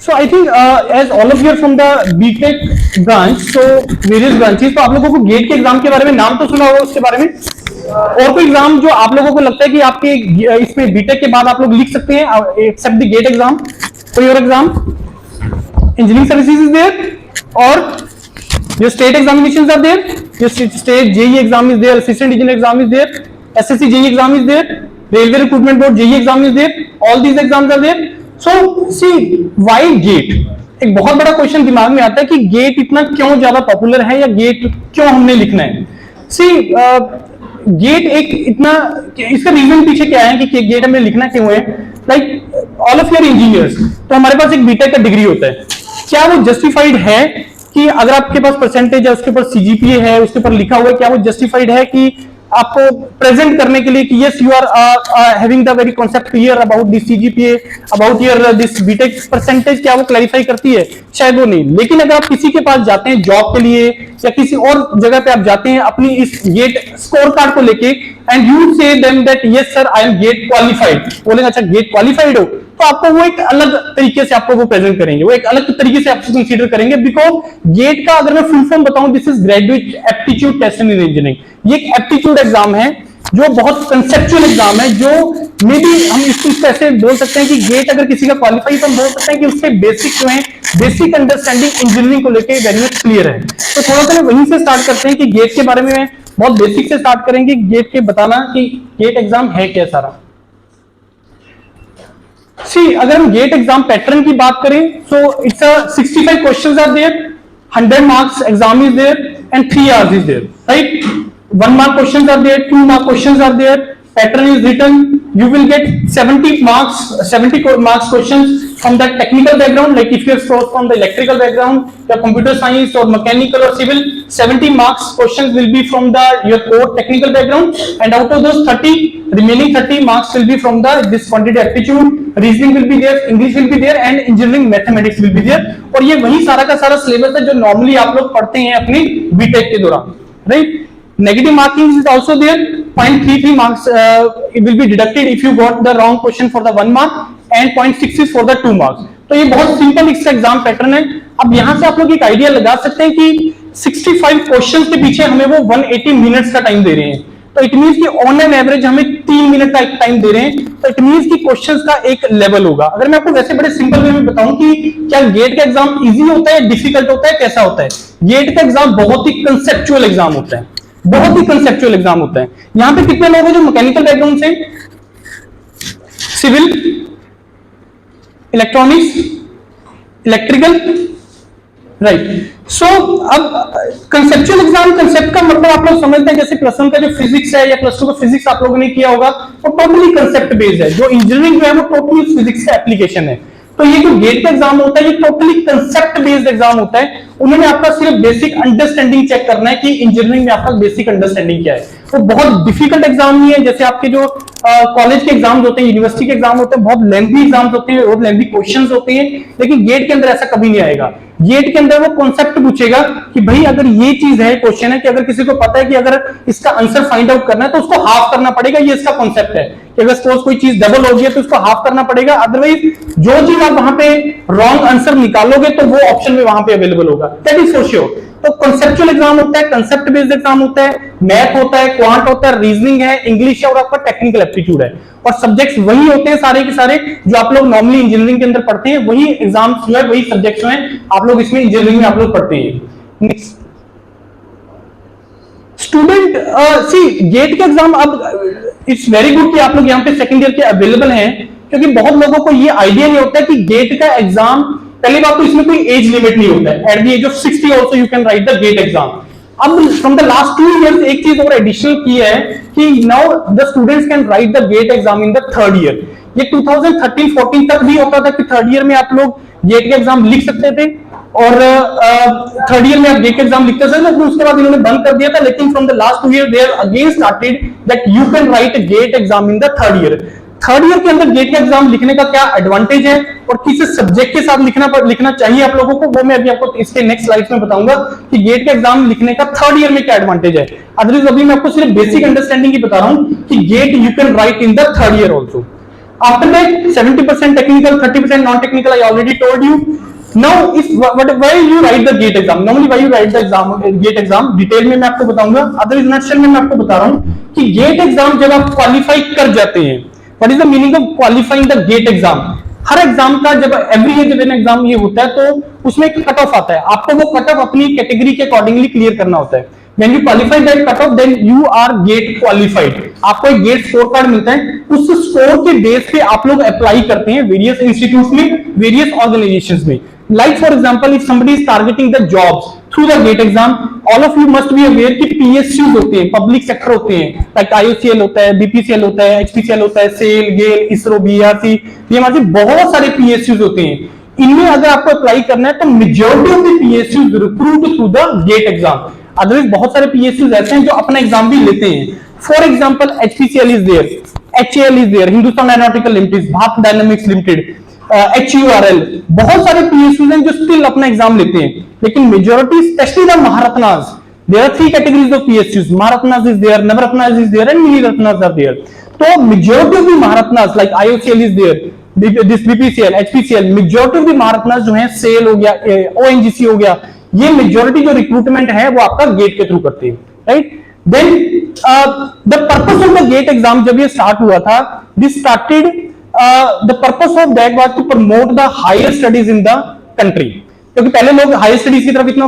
So I think as all of you are from the BTech branch, so various branches, तो आप लोगों को gate के exam के बारे में नाम तो सुना होगा उसके बारे में, और कोई एग्जाम जो आप लोगों को लगता है कि आपके इसमें बीटेक के बाद आप लोग लिख सकते हैं एक्सेप्ट द गेट एग्जाम? कोई और exam? Engineering services is there और your state examinations are there, your state JEE exam is there, assistant engineer exam is there, SSC JEE exam is there, railway recruitment board JEE exam is there, all these exams are there. So see why GATE? एक बहुत बड़ा question दिमाग में आता है कि gate इतना क्यों ज्यादा पॉपुलर है या गेट क्यों हमने लिखना है. सी गेट एक इतना, इसका रीजन पीछे क्या है कि गेट हमें लिखना क्यों है. Like all of your engineers, तो हमारे पास एक बीटेक का डिग्री होता है, क्या वो जस्टिफाइड है कि अगर आपके पास परसेंटेज है, उसके ऊपर सीजीपीए है, उसके ऊपर लिखा हुआ है, क्या वो जस्टिफाइड है कि आपको प्रेजेंट करने के लिए कि yes you are having the very concept clear about this CGPA, about your this BTech percentage, क्या वो क्लैरिफाई करती है? शायद वो नहीं. लेकिन अगर आप किसी के पास जाते हैं जॉब के लिए या किसी और जगह पे आप जाते हैं अपनी इस गेट स्कोर कार्ड को लेके, and you say them that yes sir I am GATE qualified, बोलेंगे अच्छा गेट क्वालिफाइड हो, तो आपको वो एक अलग तरीके से आपको वो प्रेजेंट करेंगे, वो एक अलग तरीके से आपको कंसीडर करेंगे. बिकॉज गेट का अगर मैं फुल फॉर्म बताऊं, this is graduate aptitude test in engineering. ये एक एप्टीट्यूड एग्जाम है जो बहुत कंसेप्चुअल एग्जाम है, जो मे बी हम इसको ऐसे बोल सकते हैं कि गेट अगर किसी का क्वालिफाई, तो हम बोल सकते हैं कि उसके बेसिक जो है, बेसिक अंडरस्टैंडिंग इंजीनियरिंग को लेकर वेरी मच क्लियर है. तो थोड़ा सा वहीं से स्टार्ट करते हैं कि गेट के बारे में बहुत बेसिक से स्टार्ट करेंगे, गेट के बताना कि गेट एग्जाम है क्या सारा. सी अगर हम गेट एग्जाम पैटर्न की बात करें, so it's a 65 questions are there, 100 marks exam is there and 3 hours is there, right. 1 mark questions are there, 2 mark questions are there, pattern is written, you will get 70 marks questions from that technical background, like if you are from the electrical background, the computer science or mechanical or civil, 70 marks questions will be from the your core technical background, and out of those 30, remaining 30 marks will be from the this quantitative aptitude, reasoning will be there, English will be there, and engineering mathematics will be there. और ये वही सारा का सारा syllabus है जो normally आप लोग पढ़ते हैं अपनी बीटेक के दौरान, right. Negative marking is also there. 0.33 marks it will be deducted if you got the wrong question for the 1 mark, and 0.6 is for the 2 marks. तो ये बहुत सिंपल इसका एग्जाम पैटर्न है. अब यहां से आप लोग एक आइडिया लगा सकते हैं कि 65 क्वेश्चंस के पीछे हमें वो 180 मिनट्स का टाइम दे रहे हैं. तो इट मींस कि ऑन एन एवरेज हमें 3 मिनट का एक टाइम दे रहे हैं. तो इट मींस कि क्वेश्चंस का एक लेवल होगा. अगर मैं आपको वैसे बड़े सिंपल वे में बताऊं कि क्या गेट का एग्जाम इजी होता है, डिफिकल्ट होता है, कैसा होता है? गेट का एग्जाम बहुत ही कंसेप्चुअल एग्जाम होता है, बहुत ही कंसेप्चुअल एग्जाम होता है. यहां पे कितने लोग हैं जो मैकेनिकल बैकग्राउंड से, सिविल, इलेक्ट्रॉनिक्स, इलेक्ट्रिकल, राइट. सो अब कंसेप्चुअल एग्जाम, कंसेप्ट का मतलब आप लोग समझते हैं जैसे प्लस 1 का जो फिजिक्स है या प्लस 2 का फिजिक्स आप लोगों ने किया होगा, वो टोटली कंसेप्ट बेस्ड है. जो इंजीनियरिंग जो है वो टोटली फिजिक्स का एप्लीकेशन है. तो ये जो गेट का एग्जाम होता है ये टोटली कंसेप्ट बेस्ड एग्जाम होता है. उन्होंने आपका सिर्फ बेसिक अंडरस्टैंडिंग चेक करना है कि इंजीनियरिंग में आपका बेसिक अंडरस्टैंडिंग क्या है. वो बहुत डिफिकल्ट एग्जाम नहीं है जैसे आपके जो कॉलेज के एग्जाम होते हैं, यूनिवर्सिटी के एग्जाम होते हैं, बहुत लेंथी एग्जाम्स होते हैं, बहुत लेंथी क्वेश्चंस होते हैं. लेकिन गेट के अंदर ऐसा कभी नहीं आएगा. गेट के अंदर वो कॉन्सेप्ट पूछेगा कि भाई अगर ये चीज है, क्वेश्चन है कि अगर किसी को पता है कि अगर इसका आंसर फाइंड आउट करना है तो उसको हाफ करना पड़ेगा. ये इसका कॉन्सेप्ट है कि अगर सपोज कोई चीज डबल हो गई तो उसको हाफ करना पड़ेगा. अदरवाइज जो चीज आप वहां पे रॉन्ग आंसर निकालोगे तो वो ऑप्शन में वहां पे अवेलेबल होगा. That is for sure. तो कॉन्सेप्चुअल एग्जाम होता है, कंसेप्ट बेस्ड एग्जाम होता है, मैथ होता है, क्वांट होता है, रीजनिंग है, इंग्लिश है और आपका टेक्निकल एप्टीट्यूड है. और सब्जेक्ट्स वही होते हैं सारे के सारे जो आप लोग नॉर्मली इंजीनियरिंग के अंदर पढ़ते हैं. वही एग्जाम्स जो है, वही सब्जेक्ट्स हैं आप लोग इसमें इंजीनियरिंग में आप लोग पढ़ते हैं. नेक्स्ट स्टूडेंट, सी गेट के एग्जाम अब इट्स वेरी गुड कि आप लोग यहाँ पे सेकंड ईयर के अवेलेबल हैं, क्योंकि बहुत लोगों को ये आइडिया नहीं होता है कि गेट का एग्जाम, पहली बात तो इसमें कोई एज लिमिट नहीं होता है. At the age of 60 also you can write the GATE exam. अब फ्रॉम द लास्ट 2 इयर्स एक चीज और एडिशनल की है कि now the students can write the GATE exam in the 3rd year. ये 2013-14 तक भी होता था कि 3rd ईयर में आप लोग गेट के एग्जाम लिख सकते थे और 3rd ईयर में आप गेट के एग्जाम लिखते थे, लेकिन उसके बाद इन्होंने बंद कर दिया था. लेकिन from the last 2 year they are again started that you can write GATE exam in the 3rd year. 3rd year के अंदर गेट का एग्जाम लिखने का क्या एडवांटेज है और किस सब्जेक्ट के साथ लिखना चाहिए आप लोगों को, वो मैं अभी आपको इसके नेक्स्ट स्लाइड्स में बताऊंगा कि गेट का एग्जाम लिखने का 3rd ईयर में क्या एडवांटेज है. अदरवाइज अभी मैं आपको सिर्फ बेसिक अंडरस्टैंडिंग ही बता रहा हूं कि get you can right in the 3rd year also. After that 70% technical, 30% non-technical. I already told you. Now, if why you write the GATE exam? Normally, why you write the exam, GATE exam? Detail में मैं आपको बताऊंगा. Otherwise nutshell में मैं आपको बता रहा हूं कि GATE एग्जाम जब आप क्वालिफाई कर जाते हैं, what is the meaning of qualifying the GATE exam? Her exam का जब एवरी ईयर जब एग्जाम ये होता है तो उसमें एक कट ऑफ आता है. आपको वो कट ऑफ अपनी कैटेगरी के अकॉर्डिंगली क्लियर करना होता है. When you qualify that cutoff, then you are GATE qualified. आपको एक GATE स्कोर कार्ड मिलता है. उस स्कोर के बेस पे आप लोग अप्लाई करते हैं वेरियस इंस्टीट्यूट में, वेरियस ऑर्गेनाइजेशंस में. Like for example, if somebody is targeting the jobs through the GATE exam, all of you must be aware कि PSUs होते हैं, पब्लिक सेक्टर होते हैं, like IOCL होता है, BPCL होता है, HPCL होता है, SAIL, GAIL, ISRO, BRC, ये हमारे बहुत सारे PSUs होते हैं. इनमें अगर आपको अप्लाई करना है तो majority of the PSUs recruit through the GATE exam. Otherwise बहुत सारे PSUs ऐसे हैं जो अपना एग्जाम भी लेते हैं. For example HPCL is there, HAL is there, Hindustan aeronautical limited, Bharat dynamics limited, HURL, बहुत सारे PSUs हैं जो स्टिल अपना एग्जाम लेते हैं. लेकिन majority specially the Maharatnas, there are 3 categories of PSUs. Maharatnas is there, Navratnas is there and mini Ratnas are there. तो majority of the Maharatnas like IOCL is there, this BPCL, HPCL, majority of the Maharatnas जो है, SAIL हो गया, ONGC हो गया, ये majority जो recruitment है वो आपका गेट के थ्रू करते हैं. Right? Then the purpose of the GATE exam जब ये स्टार्ट हुआ था, this started, the purpose of that was to promote the higher studies in the country. क्योंकि पहले लोग हायर स्टडीज की तरफ इतना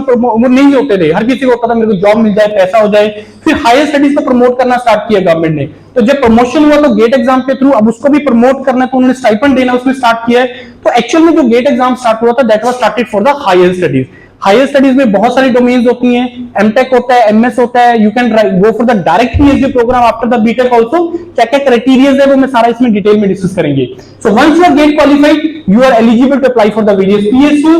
नहीं होते थे. हर किसी को होता था मेरे को जॉब मिल जाए, पैसा हो जाए. फिर हायर स्टडीज को प्रमोट करना स्टार्ट किया गवर्नमेंट ने. तो जब प्रमोशन हुआ तो गेट एग्जाम के थ्रू अब उसको भी प्रमोट करना है तो उन्होंने स्टाइपेंड देना उसमें स्टार्ट किया है. तो एक्चुअल में जो गेट एग्जाम स्टार्ट हुआ था that was started for the higher studies. Higher studies में बहुत सारी डोमेन्स होती हैं, एमटेक होता है, एमएस होता है, you can go for the direct PhD program after the BTech also. क्या क्या क्राइटेरिया है वो मैं सारा इसमें डिटेल में डिस्कस करेंगे. So once you are GATE qualified, you are eligible to apply for the various PSU,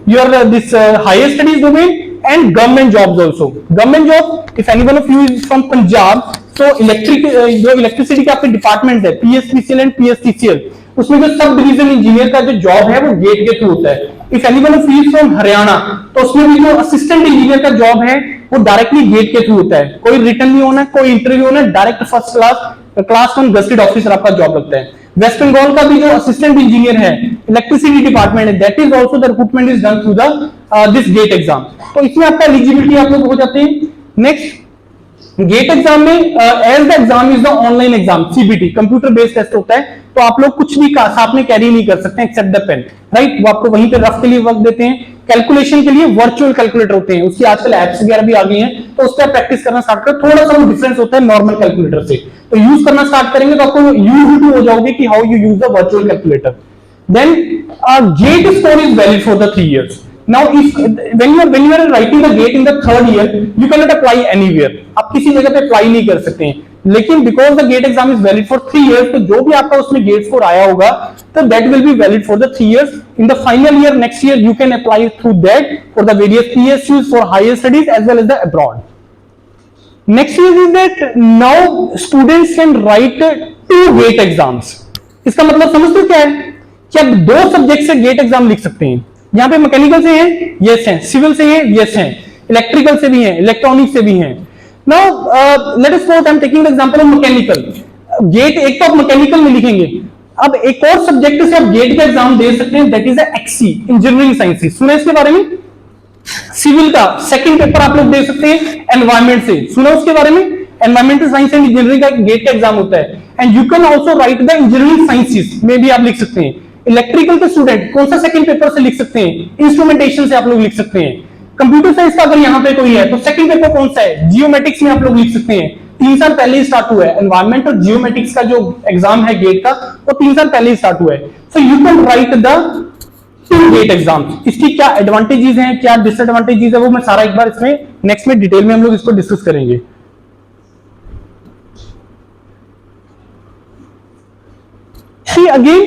your this higher studies domain and government jobs also. Government job, if anyone of you is from Punjab, तो जो electricity का आपके department है, PSPCL and PSTCL, उसमें जो sub division engineer का जो job है वो गेट के थ्रू होता है. If anyone of you is from Haryana, तो उसमें भी जो असिस्टेंट इंजीनियर का जॉब है वो डायरेक्टली गेट के थ्रू होता है. कोई रिटर्न नहीं होना है, कोई इंटरव्यू होना है, direct first class 1 gazetted officer आपका जॉब लगता है. वेस्ट बंगाल का भी जो असिस्टेंट इंजीनियर है, इलेक्ट्रिसिटी डिपार्टमेंट है, that is also the recruitment is done through the this GATE exam. तो इसमें आपका एलिजिबिलिटी आप लोग हो जाते हैं. नेक्स्ट, गेट एग्जाम में as the exam is the online exam, CBT, computer based test होता है. तो आप लोग कुछ भी साथ में कैरी नहीं कर सकते एक्सेप्ट द पेन. राइट? वो आपको वहीं पे रफ के लिए वक्त देते हैं. कैलकुलेशन के लिए वर्चुअल कैलकुलेटर होते हैं, उसकी आजकल एप्स वगैरह भी आ गई हैं, तो उस पर प्रैक्टिस करना स्टार्ट करें. थोड़ा सा वो डिफरेंस होता है नॉर्मल कैलकुलेटर से. तो यूज करना स्टार्ट करेंगे तो आपको यूज टू हो जाओगे कि how you use the virtual calculator. Then GATE score is valid for the 3 years. Now, if when you are writing the GATE in the 3rd year, you cannot apply anywhere. आप किसी जगह पे apply नहीं कर सकते हैं. लेकिन because the GATE exam is valid for 3 years, तो जो भी आपका उसमें GATE स्कोर आया होगा, तो that will be valid for the 3 years. In the final year next year, you can apply through that for the various PSUs for higher studies as well as the abroad. Next is that now students can write 2 GATE exams. इसका मतलब समझते हो क्या है कि आप 2 subject से GATE exam लिख सकते हैं. यहाँ पे मैकेनिकल से हैं, यस हैं, सिविल से हैं, यस हैं, इलेक्ट्रिकल से भी हैं, इलेक्ट्रॉनिक से भी हैं. Now let us suppose I am taking the example of mechanical. GATE एक तो आप मैकेनिकल में लिखेंगे, अब एक और सब्जेक्ट से आप गेट का एग्जाम दे सकते हैं, that is XE, engineering sciences. सुना इसके बारे में? सिविल का सेकंड पेपर आप लोग दे सकते हैं एनवायरमेंट से. सुना उसके बारे में? एनवायरमेंटल साइंस एंड इंजीनियरिंग का गेट का एग्जाम होता है. And you can also right the engineering sciences में भी आप लिख सकते हैं. इलेक्ट्रिकल के स्टूडेंट कौन सा सेकंड पेपर से लिख सकते हैं? इंस्ट्रूमेंटेशन से आप लोग लिख सकते हैं. कंप्यूटर साइंस का अगर यहाँ पे कोई है तो सेकंड पेपर कौन सा है? जियोमेटिक्स में आप लोग लिख सकते हैं. 3 साल पहले ही स्टार्ट हुआ है. एनवायरमेंट और जियोमेटिक्स का जो एग्जाम है गेट का, वो 3 साल पहले ही स्टार्ट हुआ है. So you can write the 2 GATE exams. इसकी क्या एडवांटेजेस हैं, क्या डिसएडवांटेजेस है, वो मैं सारा एक बार इसमें नेक्स्ट में डिटेल में हम लोग इसको डिस्कस करेंगे. See again,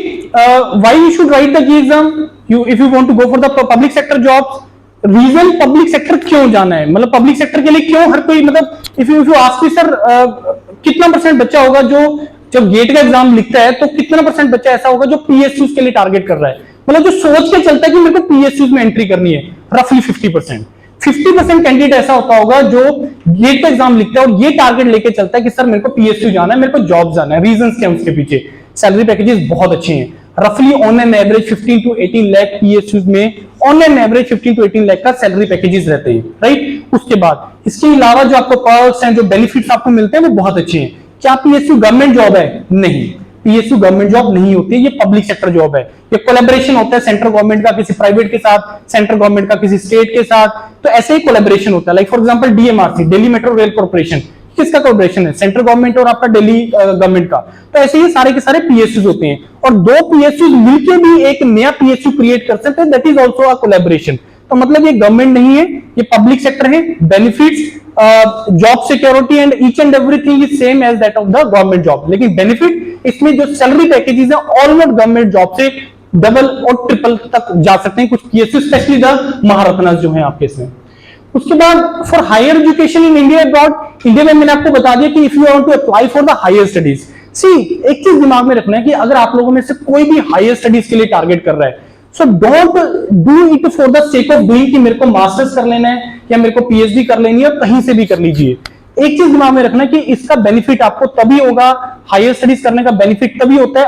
why you should write the GATE exam? If you want to go for the public sector jobs, reason public sector क्यों जाना है, मतलब पब्लिक सेक्टर के लिए क्यों हर कोई, मतलब if you ask me sir कितना परसेंट बच्चा होगा जो जब गेट का एग्जाम लिखता है, तो कितना परसेंट बच्चा ऐसा होगा जो PSUs के लिए टारगेट कर रहा है, मतलब जो सोच के चलता है कि मेरे को PSUs में एंट्री करनी है. रफली 50% कैंडिडेट ऐसा होता होगा जो गेट का एग्जाम लिखता है और ये टारगेट लेके चलता है कि सर मेरे को PSU जाना है, मेरे को जॉब जाना है. रीजंस क्या है उसके पीछे? सैलरी पैकेजेस बहुत अच्छे हैं। रफली on an average 15 to 18 lakh PSUs में on an average 15 to 18 lakh का सैलरी पैकेजेस रहते हैं, राइट। उसके बाद इसके अलावा जो आपको पर्क्स हैं, जो बेनिफिट्स आपको मिलते हैं वो बहुत अच्छे हैं। क्या पीएसयू गवर्नमेंट जॉब है? नहीं, पीएसयू गवर्नमेंट जॉब नहीं होती है, ये पब्लिक सेक्टर जॉब है। ये कोलैबोरेशन होता है सेंट्रल गवर्नमेंट का किसी प्राइवेट के साथ, सेंट्रल गवर्नमेंट का किसी स्टेट के साथ, तो ऐसे ही कोलैबोरेशन होता है। Like for example DMRC, Delhi metro rail corporation, किसका कोलैबोरेशन है? सेंट्रल गवर्नमेंट और आपका दिल्ली गवर्नमेंट का। तो ऐसे ही सारे के सारे पीएसयूज होते हैं, और दो पीएसयूज मिलकर भी एक नया पीएसयू क्रिएट कर सकते हैं, that is also a collaboration. तो मतलब ये गवर्नमेंट नहीं है, ये पब्लिक सेक्टर है। Benefits, job security and each and everything is same as that of the government job, लेकिन बेनिफिट इसमें जो सैलरी पैकेजेस है ऑलमोस्ट गवर्नमेंट जॉब से डबल और ट्रिपल तक जा सकते हैं कुछ पीएसयू, स्पेशली द महारत्नास जो है आपके इसमें। उसके बाद for higher education in India abroad, India में मैंने आपको बता दिया कि if you want to apply for the higher studies, see एक चीज दिमाग में रखना है कि अगर आप लोगों में से कोई भी हायर स्टडीज के लिए टारगेट कर रहा है, so don't do it for the sake of doing कि मेरे को मास्टर्स कर लेना है या मेरे को पीएचडी कर लेनी है, कहीं से भी कर लीजिए। एक चीज दिमाग में रखना कि इसका बेनिफिट आपको तभी होगा, हायर स्टडीज करने का बेनिफिट तभी होता है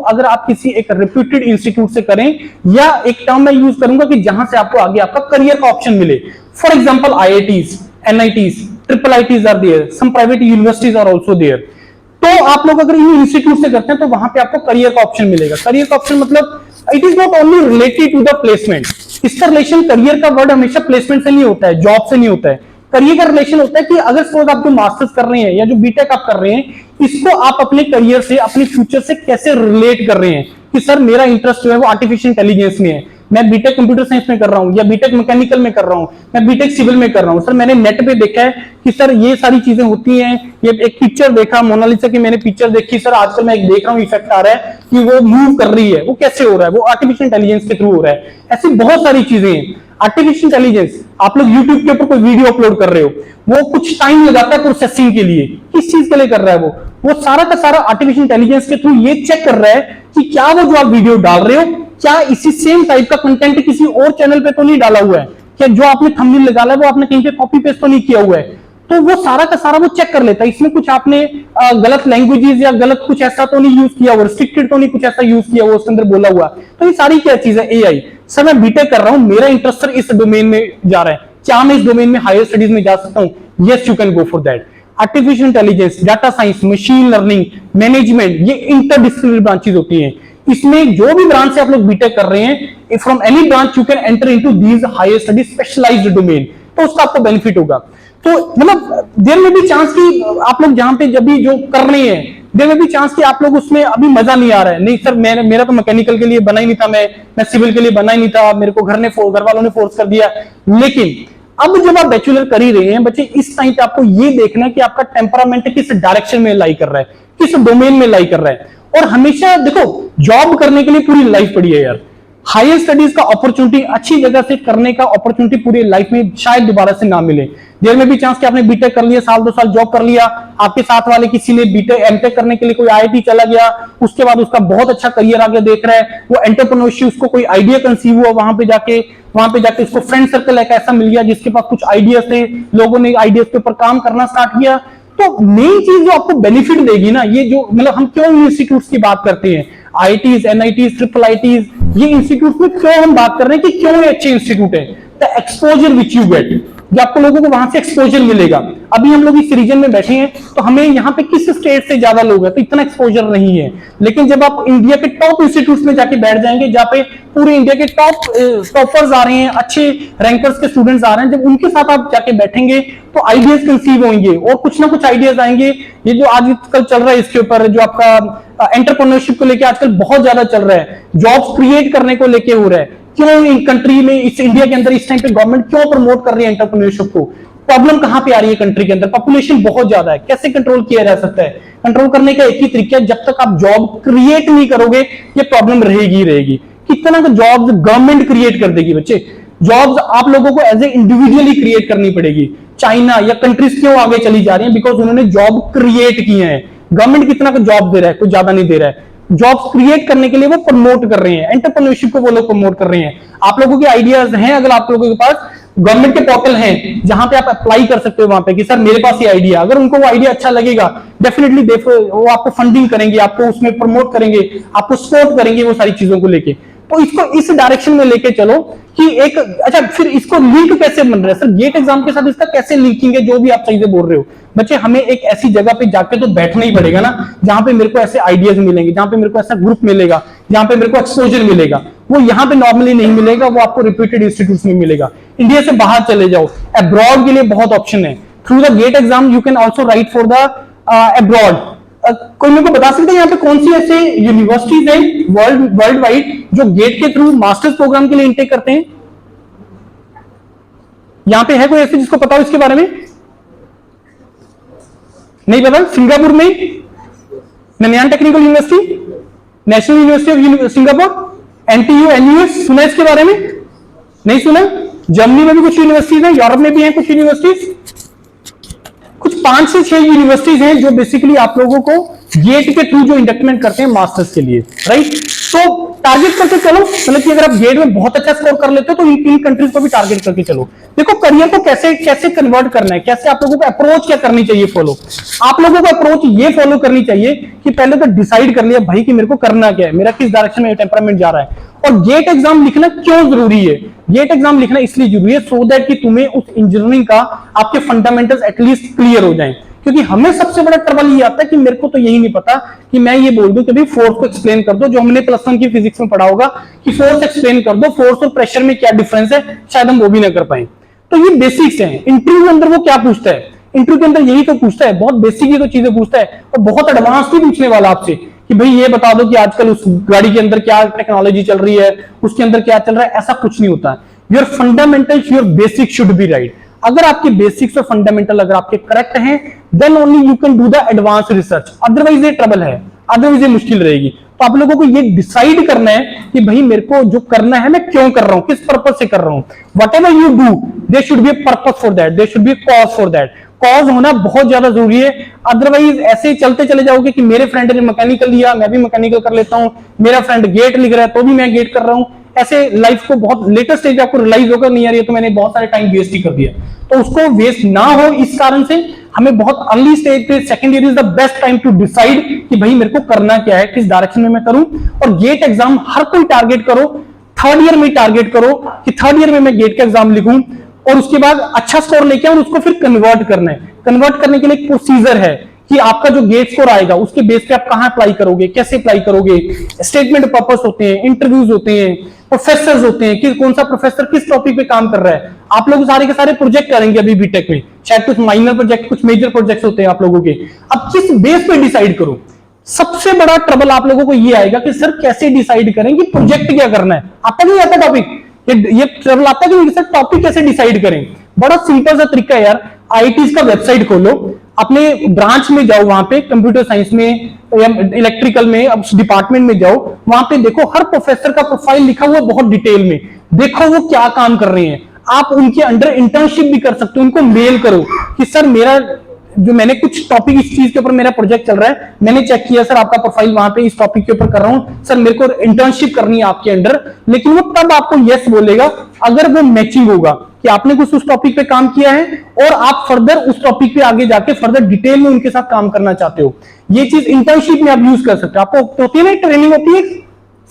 अगर आप किसी एक रेप्यूटेड इंस्टीट्यूट से करें, या एक टर्म मैं यूज करूंगा कि जहां से आपको आगे आपका करियर का ऑप्शन मिले। For example IITs, NITs, triple ITs are there, some private universities are also there. तो आप लोग अगर इन इंस्टीट्यूट से करते हैं तो वहां पे आपको करियर का ऑप्शन मिलेगा। करियर का ऑप्शन मतलब it is not only related to the placement, इसका रिलेशन करियर का वर्ड हमेशा प्लेसमेंट से नहीं होता है, जॉब से नहीं होता है। करियर का रिलेशन होता है कि अगर सपोज आप जो मास्टर्स कर रहे हैं या जो बीटेक आप कर रहे हैं, इसको आप अपने करियर से, अपने फ्यूचर से कैसे रिलेट कर रहे हैं कि सर मेरा इंटरेस्ट जो है वो आर्टिफिशियल इंटेलिजेंस में है, मैं बीटेक कंप्यूटर साइंस में कर रहा हूं, या बीटेक मैकेनिकल में कर रहा हूं, मैं बीटेक सिविल में कर रहा हूं। सर मैंने नेट पे देखा है कि सर ये सारी चीजें होती हैं, ये एक पिक्चर देखा मोनालिसा की, मैंने पिक्चर देखी, सर आजकल मैं एक देख रहा हूं इफेक्ट आ रहा है कि वो मूव कर रही है, वो कैसे हो रहा है? वो आर्टिफिशियल इंटेलिजेंस के थ्रू हो रहा है। ऐसी बहुत सारी चीजें हैं। आर्टिफिशियल इंटेलिजेंस, आप लोग यूट्यूब के ऊपर कोई वीडियो अपलोड कर रहे हो, वो कुछ टाइम लगाता है प्रोसेसिंग के लिए, किस चीज के लिए कर रहा है? वो सारा का सारा आर्टिफिशियल इंटेलिजेंस के थ्रू ये चेक कर रहा है कि क्या वो जो आप वीडियो डाल रहे हो, क्या इसी सेम टाइप का कंटेंट किसी और चैनल पे तो नहीं डाला हुआ है, क्या जो आपने थंबनेल लगा है वो आपने कहीं पे कॉपी पेस्ट तो नहीं किया हुआ है। तो वो सारा का सारा वो चेक कर लेता है, इसमें कुछ आपने गलत लैंग्वेजेस या गलत कुछ ऐसा तो नहीं यूज किया हुआ, रिस्ट्रिक्टेड तो नहीं कुछ ऐसा यूज किया हुआ उसके अंदर बोला हुआ। तो ये सारी क्या चीज है? एआई। सर मैं बीटेक कर रहा हूं, मेरा इंटरेस्ट सर इस डोमेन में जा रहा है, क्या मैं इस डोमेन में हायर स्टडीज में जा सकता हूं? Yes, you can go for that. Artificial intelligence, data science, machine learning, management, ये इंटरडिसिप्लिनरी ब्रांचेज होती हैं। इसमें जो भी ब्रांच से आप लोग बीटेक कर रहे हैं, from any branch you can enter into these higher studies specialized domain, तो उसका आपको बेनिफिट होगा। तो मतलब देयर में भी चांस कि आप लोग जहां पे जब भी जो कर रहे हैं, देयर में भी चांस कि आप लोग उसमें अभी मजा नहीं आ रहा है, नहीं सर मेरा तो मैकेनिकल के लिए बना ही नहीं था, मैं सिविल के लिए बना ही नहीं था, मेरे को घर वालों ने फोर्स कर दिया। लेकिन अब जब आप बैचलर कर ही रहे हैं बच्चे, इस टाइम पे आपको ये देखना है कि आपका टेम्परामेंट किस डायरेक्शन में लाई कर रहा है, किस डोमेन में लाई कर रहा है। और हमेशा देखो, जॉब करने के लिए पूरी लाइफ पड़ी है यार, हायर स्टडीज का अपॉर्चुनिटी अच्छी जगह से करने का अपॉर्चुनिटी पूरी लाइफ में शायद दोबारा से ना मिले। देर में भी चांस कि आपने बीटेक कर लिया, साल 2 साल जॉब कर लिया, आपके साथ वाले किसी ने बीटेक एमटेक करने के लिए कोई आईआईटी चला गया, उसके बाद उसका बहुत अच्छा करियर आगे देख रहा है, वो एंटरप्रेन्योरशिप, उसको कोई आइडिया कंसीव हुआ, वहां पे जाके उसको फ्रेंड सर्कल एक ऐसा मिल गया जिसके पास कुछ आइडियाज थे, लोगों ने आइडियाज के ऊपर काम करना स्टार्ट किया। तो मेन चीज जो आपको बेनिफिट देगी ना, ये जो मतलब हम क्यों इंस्टीट्यूट्स की बात करते हैं, आईआईटीज, एनआईटीज, ट्रिपल आईटीज, ये इंस्टीट्यूट में क्यों हम बात कर रहे हैं कि क्यों ये अच्छे इंस्टीट्यूट है? The exposure which you get, जो आपको लोगों को वहां से एक्सपोजर मिलेगा। अभी हम लोग इस रीजन में बैठे हैं तो हमें यहाँ पे किस स्टेट से ज्यादा लोग हैं तो इतना एक्सपोजर नहीं है, लेकिन जब आप इंडिया के टॉप इंस्टीट्यूट्स में जाके बैठ जाएंगे, जहाँ पे पूरे इंडिया के टॉपर्स आ रहे हैं, अच्छे रैंकर्स के स्टूडेंट्स आ रहे हैं, जब उनके साथ आप जाके बैठेंगे तो आइडियाज कंसीव होंगे और कुछ ना कुछ आइडियाज आएंगे। ये जो आजकल चल रहा है इसके ऊपर, जो आपका एंटरप्रेन्योरशिप को लेके आजकल बहुत ज्यादा चल रहा है, जॉब्स क्रिएट करने को लेके हो रहा है, क्यों इन कंट्री में, इस इंडिया के अंदर इस टाइम पे गवर्नमेंट क्यों प्रमोट कर रही है एंटरप्रेन्योरशिप को? प्रॉब्लम कहां पे आ रही है कंट्री के अंदर? पॉपुलेशन बहुत ज्यादा है, कैसे कंट्रोल किया जा सकता है? कंट्रोल करने का एक ही तरीका है, जब तक आप जॉब क्रिएट नहीं करोगे ये प्रॉब्लम रहेगी रहेगी। कितना का जॉब्स गवर्नमेंट क्रिएट कर देगी बच्चे, जॉब्स आप लोगों को एज ए इंडिविजुअली क्रिएट करनी पड़ेगी। चाइना या कंट्रीज क्यों आगे चली जा रही है? बिकॉज उन्होंने जॉब क्रिएट किए हैं। गवर्नमेंट कितना का जॉब दे रहा है? कुछ ज्यादा नहीं दे रहा है। जॉब्स क्रिएट करने के लिए वो प्रमोट कर रहे हैं, एंटरप्रेन्योरशिप को वो लोग प्रमोट कर रहे हैं। आप लोगों के आइडियाज हैं, अगर आप लोगों के पास गवर्नमेंट के पोर्टल हैं जहां पे आप अप्लाई कर सकते हो वहां पे कि सर मेरे पास ये आइडिया, अगर उनको वो आइडिया अच्छा लगेगा डेफिनेटली वो आपको फंडिंग करेंगे, आपको उसमें प्रमोट करेंगे, आपको सपोर्ट करेंगे वो सारी चीजों को लेके। तो इसको इस डायरेक्शन में लेके चलो कि एक अच्छा, फिर इसको लिंक कैसे बन रहा है सर गेट एग्जाम के साथ, इसका कैसे लिंकिंग है, जो भी आप चीजें बोल रहे हो बच्चे, हमें एक ऐसी जगह पे जाके तो बैठना ही पड़ेगा ना जहां पे मेरे को ऐसे आइडियाज मिलेंगे, जहां पे मेरे को ऐसा ग्रुप मिलेगा, जहां पे मेरे को एक्सपोजर मिलेगा। वो यहाँ पे नॉर्मली नहीं मिलेगा, वो आपको रिप्यूटेड इंस्टीट्यूट में मिलेगा। इंडिया से बाहर चले जाओ, अब्रॉड के लिए बहुत ऑप्शन है। Through the GATE exam you can also write for the abroad. कोई मेरे को बता सकते हैं यहाँ पे कौन सी ऐसे यूनिवर्सिटीज हैं वर्ल्ड वाइड जो गेट के थ्रू मास्टर्स प्रोग्राम के लिए इंटेक करते हैं? यहां पे है कोई ऐसे जिसको पता हो इसके बारे में? नहीं पता? सिंगापुर में Nanyang technical university, national university of Singapore, NTU, NUS, सुना इसके बारे में? नहीं सुना? जर्मनी में भी कुछ यूनिवर्सिटीज हैं, यूरोप में भी हैं कुछ यूनिवर्सिटीज, कुछ 5 से 6 यूनिवर्सिटीज हैं जो बेसिकली आप लोगों को गेट के थ्रू जो इंडक्टमेंट करते हैं मास्टर्स के लिए, राइट? तो टारगेट करके चलो, मतलब कि अगर आप गेट में बहुत अच्छा स्कोर कर लेते हो तो इन कंट्रीज को भी टारगेट करके चलो। देखो करियर को कैसे कैसे कन्वर्ट करना है, कैसे आप लोगों को अप्रोच क्या करनी चाहिए फॉलो। आप लोगों को अप्रोच ये फॉलो करनी चाहिए कि पहले तो डिसाइड कर लिया भाई कि मेरे को करना क्या है, मेरा किस डायरेक्शन में टेम्परामेंट जा रहा है, और गेट एग्जाम लिखना क्यों जरूरी है। गेट एग्जाम लिखना इसलिए जरूरी है सो दैट कि तुम्हें उस इंजीनियरिंग का आपके फंडामेंटल्स एटलीस्ट क्लियर हो जाएं। क्योंकि हमें सबसे बड़ा ट्रबल ये आता है कि मेरे को तो यही नहीं पता कि मैं ये बोल दूं कि भाई फोर्स को एक्सप्लेन कर दो, जो हमने +1 की फिजिक्स में पढ़ा होगा कि फोर्स एक्सप्लेन कर दो, फोर्स और प्रेशर में क्या डिफरेंस है, शायद हम वो भी ना कर पाए। तो ये बेसिक्स हैं। इंटरव्यू के अंदर वो क्या पूछता है, इंटरव्यू के अंदर यही तो पूछता है, बहुत बेसिक ही तो चीजें पूछता है, और बहुत एडवांस भी पूछने वाला आपसे कि भाई ये बता दो कि आजकल उस गाड़ी के अंदर क्या टेक्नोलॉजी चल रही है, उसके अंदर क्या चल रहा है, ऐसा कुछ नहीं होता। Your fundamentals, your basic should be right. अगर आपके बेसिक्स और फंडामेंटल अगर आपके करेक्ट हैं then only you can do the advance research, otherwise ये ट्रबल है, अदरवाइज ये मुश्किल रहेगी। तो आप लोगों को ये डिसाइड करना है कि भाई मेरे को जो करना है मैं क्यों कर रहा हूं, किस पर्पस से कर रहा हूं। Whatever you do there should be a purpose for that, there should be a cause for that. Cause होना बहुत ज्यादा जरूरी है, अदरवाइज ऐसे ही चलते चले जाओगे कि मेरे फ्रेंड ने मैकेनिकल लिया मैं भी मैकेनिकल कर लेता हूं, मेरा फ्रेंड गेट लिख रहा है तो भी मैं गेट कर रहा हूं। ऐसे लाइफ को बहुत लेटेस्ट स्टेज आपको रियलाइज होगा नहीं यार ये तो मैंने बहुत सारे टाइम वेस्ट ही कर दिया। तो उसको वेस्ट ना हो इस कारण से हमें बहुत अर्ली स्टेज पे second year is the best time to decide कि भाई मेरे को करना क्या है, किस डायरेक्शन में मैं करूं। और गेट एग्जाम हर कोई टारगेट करो, थर्ड ईयर में टारगेट करो कि थर्ड ईयर में मैं गेट का एग्जाम लिखूं और उसके बाद अच्छा स्कोर लेके आऊं, उसको फिर कन्वर्ट करना है। कन्वर्ट करने के लिए एक प्रोसीजर है कि आपका जो गेट स्कोर आएगा उसके बेस पे आप कहां अप्लाई करोगे, कैसे अप्लाई करोगे, स्टेटमेंट पर्पस होते हैं, इंटरव्यूज होते हैं, प्रोफेसर होते हैं कि कौन सा प्रोफेसर किस टॉपिक पे काम कर रहा है। आप लोग सारे के सारे प्रोजेक्ट करेंगे अभी बीटेक में, शायद कुछ माइनर प्रोजेक्ट कुछ मेजर प्रोजेक्ट होते हैं आप लोगों के। अब किस बेस पे डिसाइड करो। सबसे बड़ा ट्रबल आप लोगों को ये आएगा कि सर कैसे डिसाइड करें कि प्रोजेक्ट क्या करना है। आता नहीं आता टॉपिक, ये ट्रबल आता है कि सर टॉपिक कैसे डिसाइड करें। बड़ा सिंपल सा तरीका है यार, आईआईटीज का वेबसाइट खोलो, अपने ब्रांच में जाओ, वहां पे कंप्यूटर साइंस में या इलेक्ट्रिकल में अब डिपार्टमेंट में जाओ, वहां पे देखो हर प्रोफेसर का प्रोफाइल लिखा हुआ बहुत डिटेल में, देखो वो क्या काम कर रहे हैं। आप उनके अंडर इंटर्नशिप भी कर सकते हो, उनको मेल करो कि सर मेरा जो मैंने कुछ टॉपिक इस चीज के ऊपर मेरा प्रोजेक्ट चल रहा है, मैंने चेक किया सर आपका प्रोफाइल वहां पे इस टॉपिक के ऊपर कर रहा हूं, सर मेरे को इंटर्नशिप करनी है आपके अंडर। लेकिन वो तब आपको यस बोलेगा अगर वो मैचिंग होगा कि आपने कुछ उस टॉपिक पे काम किया है और आप फर्दर उस टॉपिक पे आगे जाके फर्दर डिटेल में उनके साथ काम करना चाहते हो। ये चीज इंटर्नशिप में आप यूज कर सकते हो। आपको होती है ना ट्रेनिंग होती है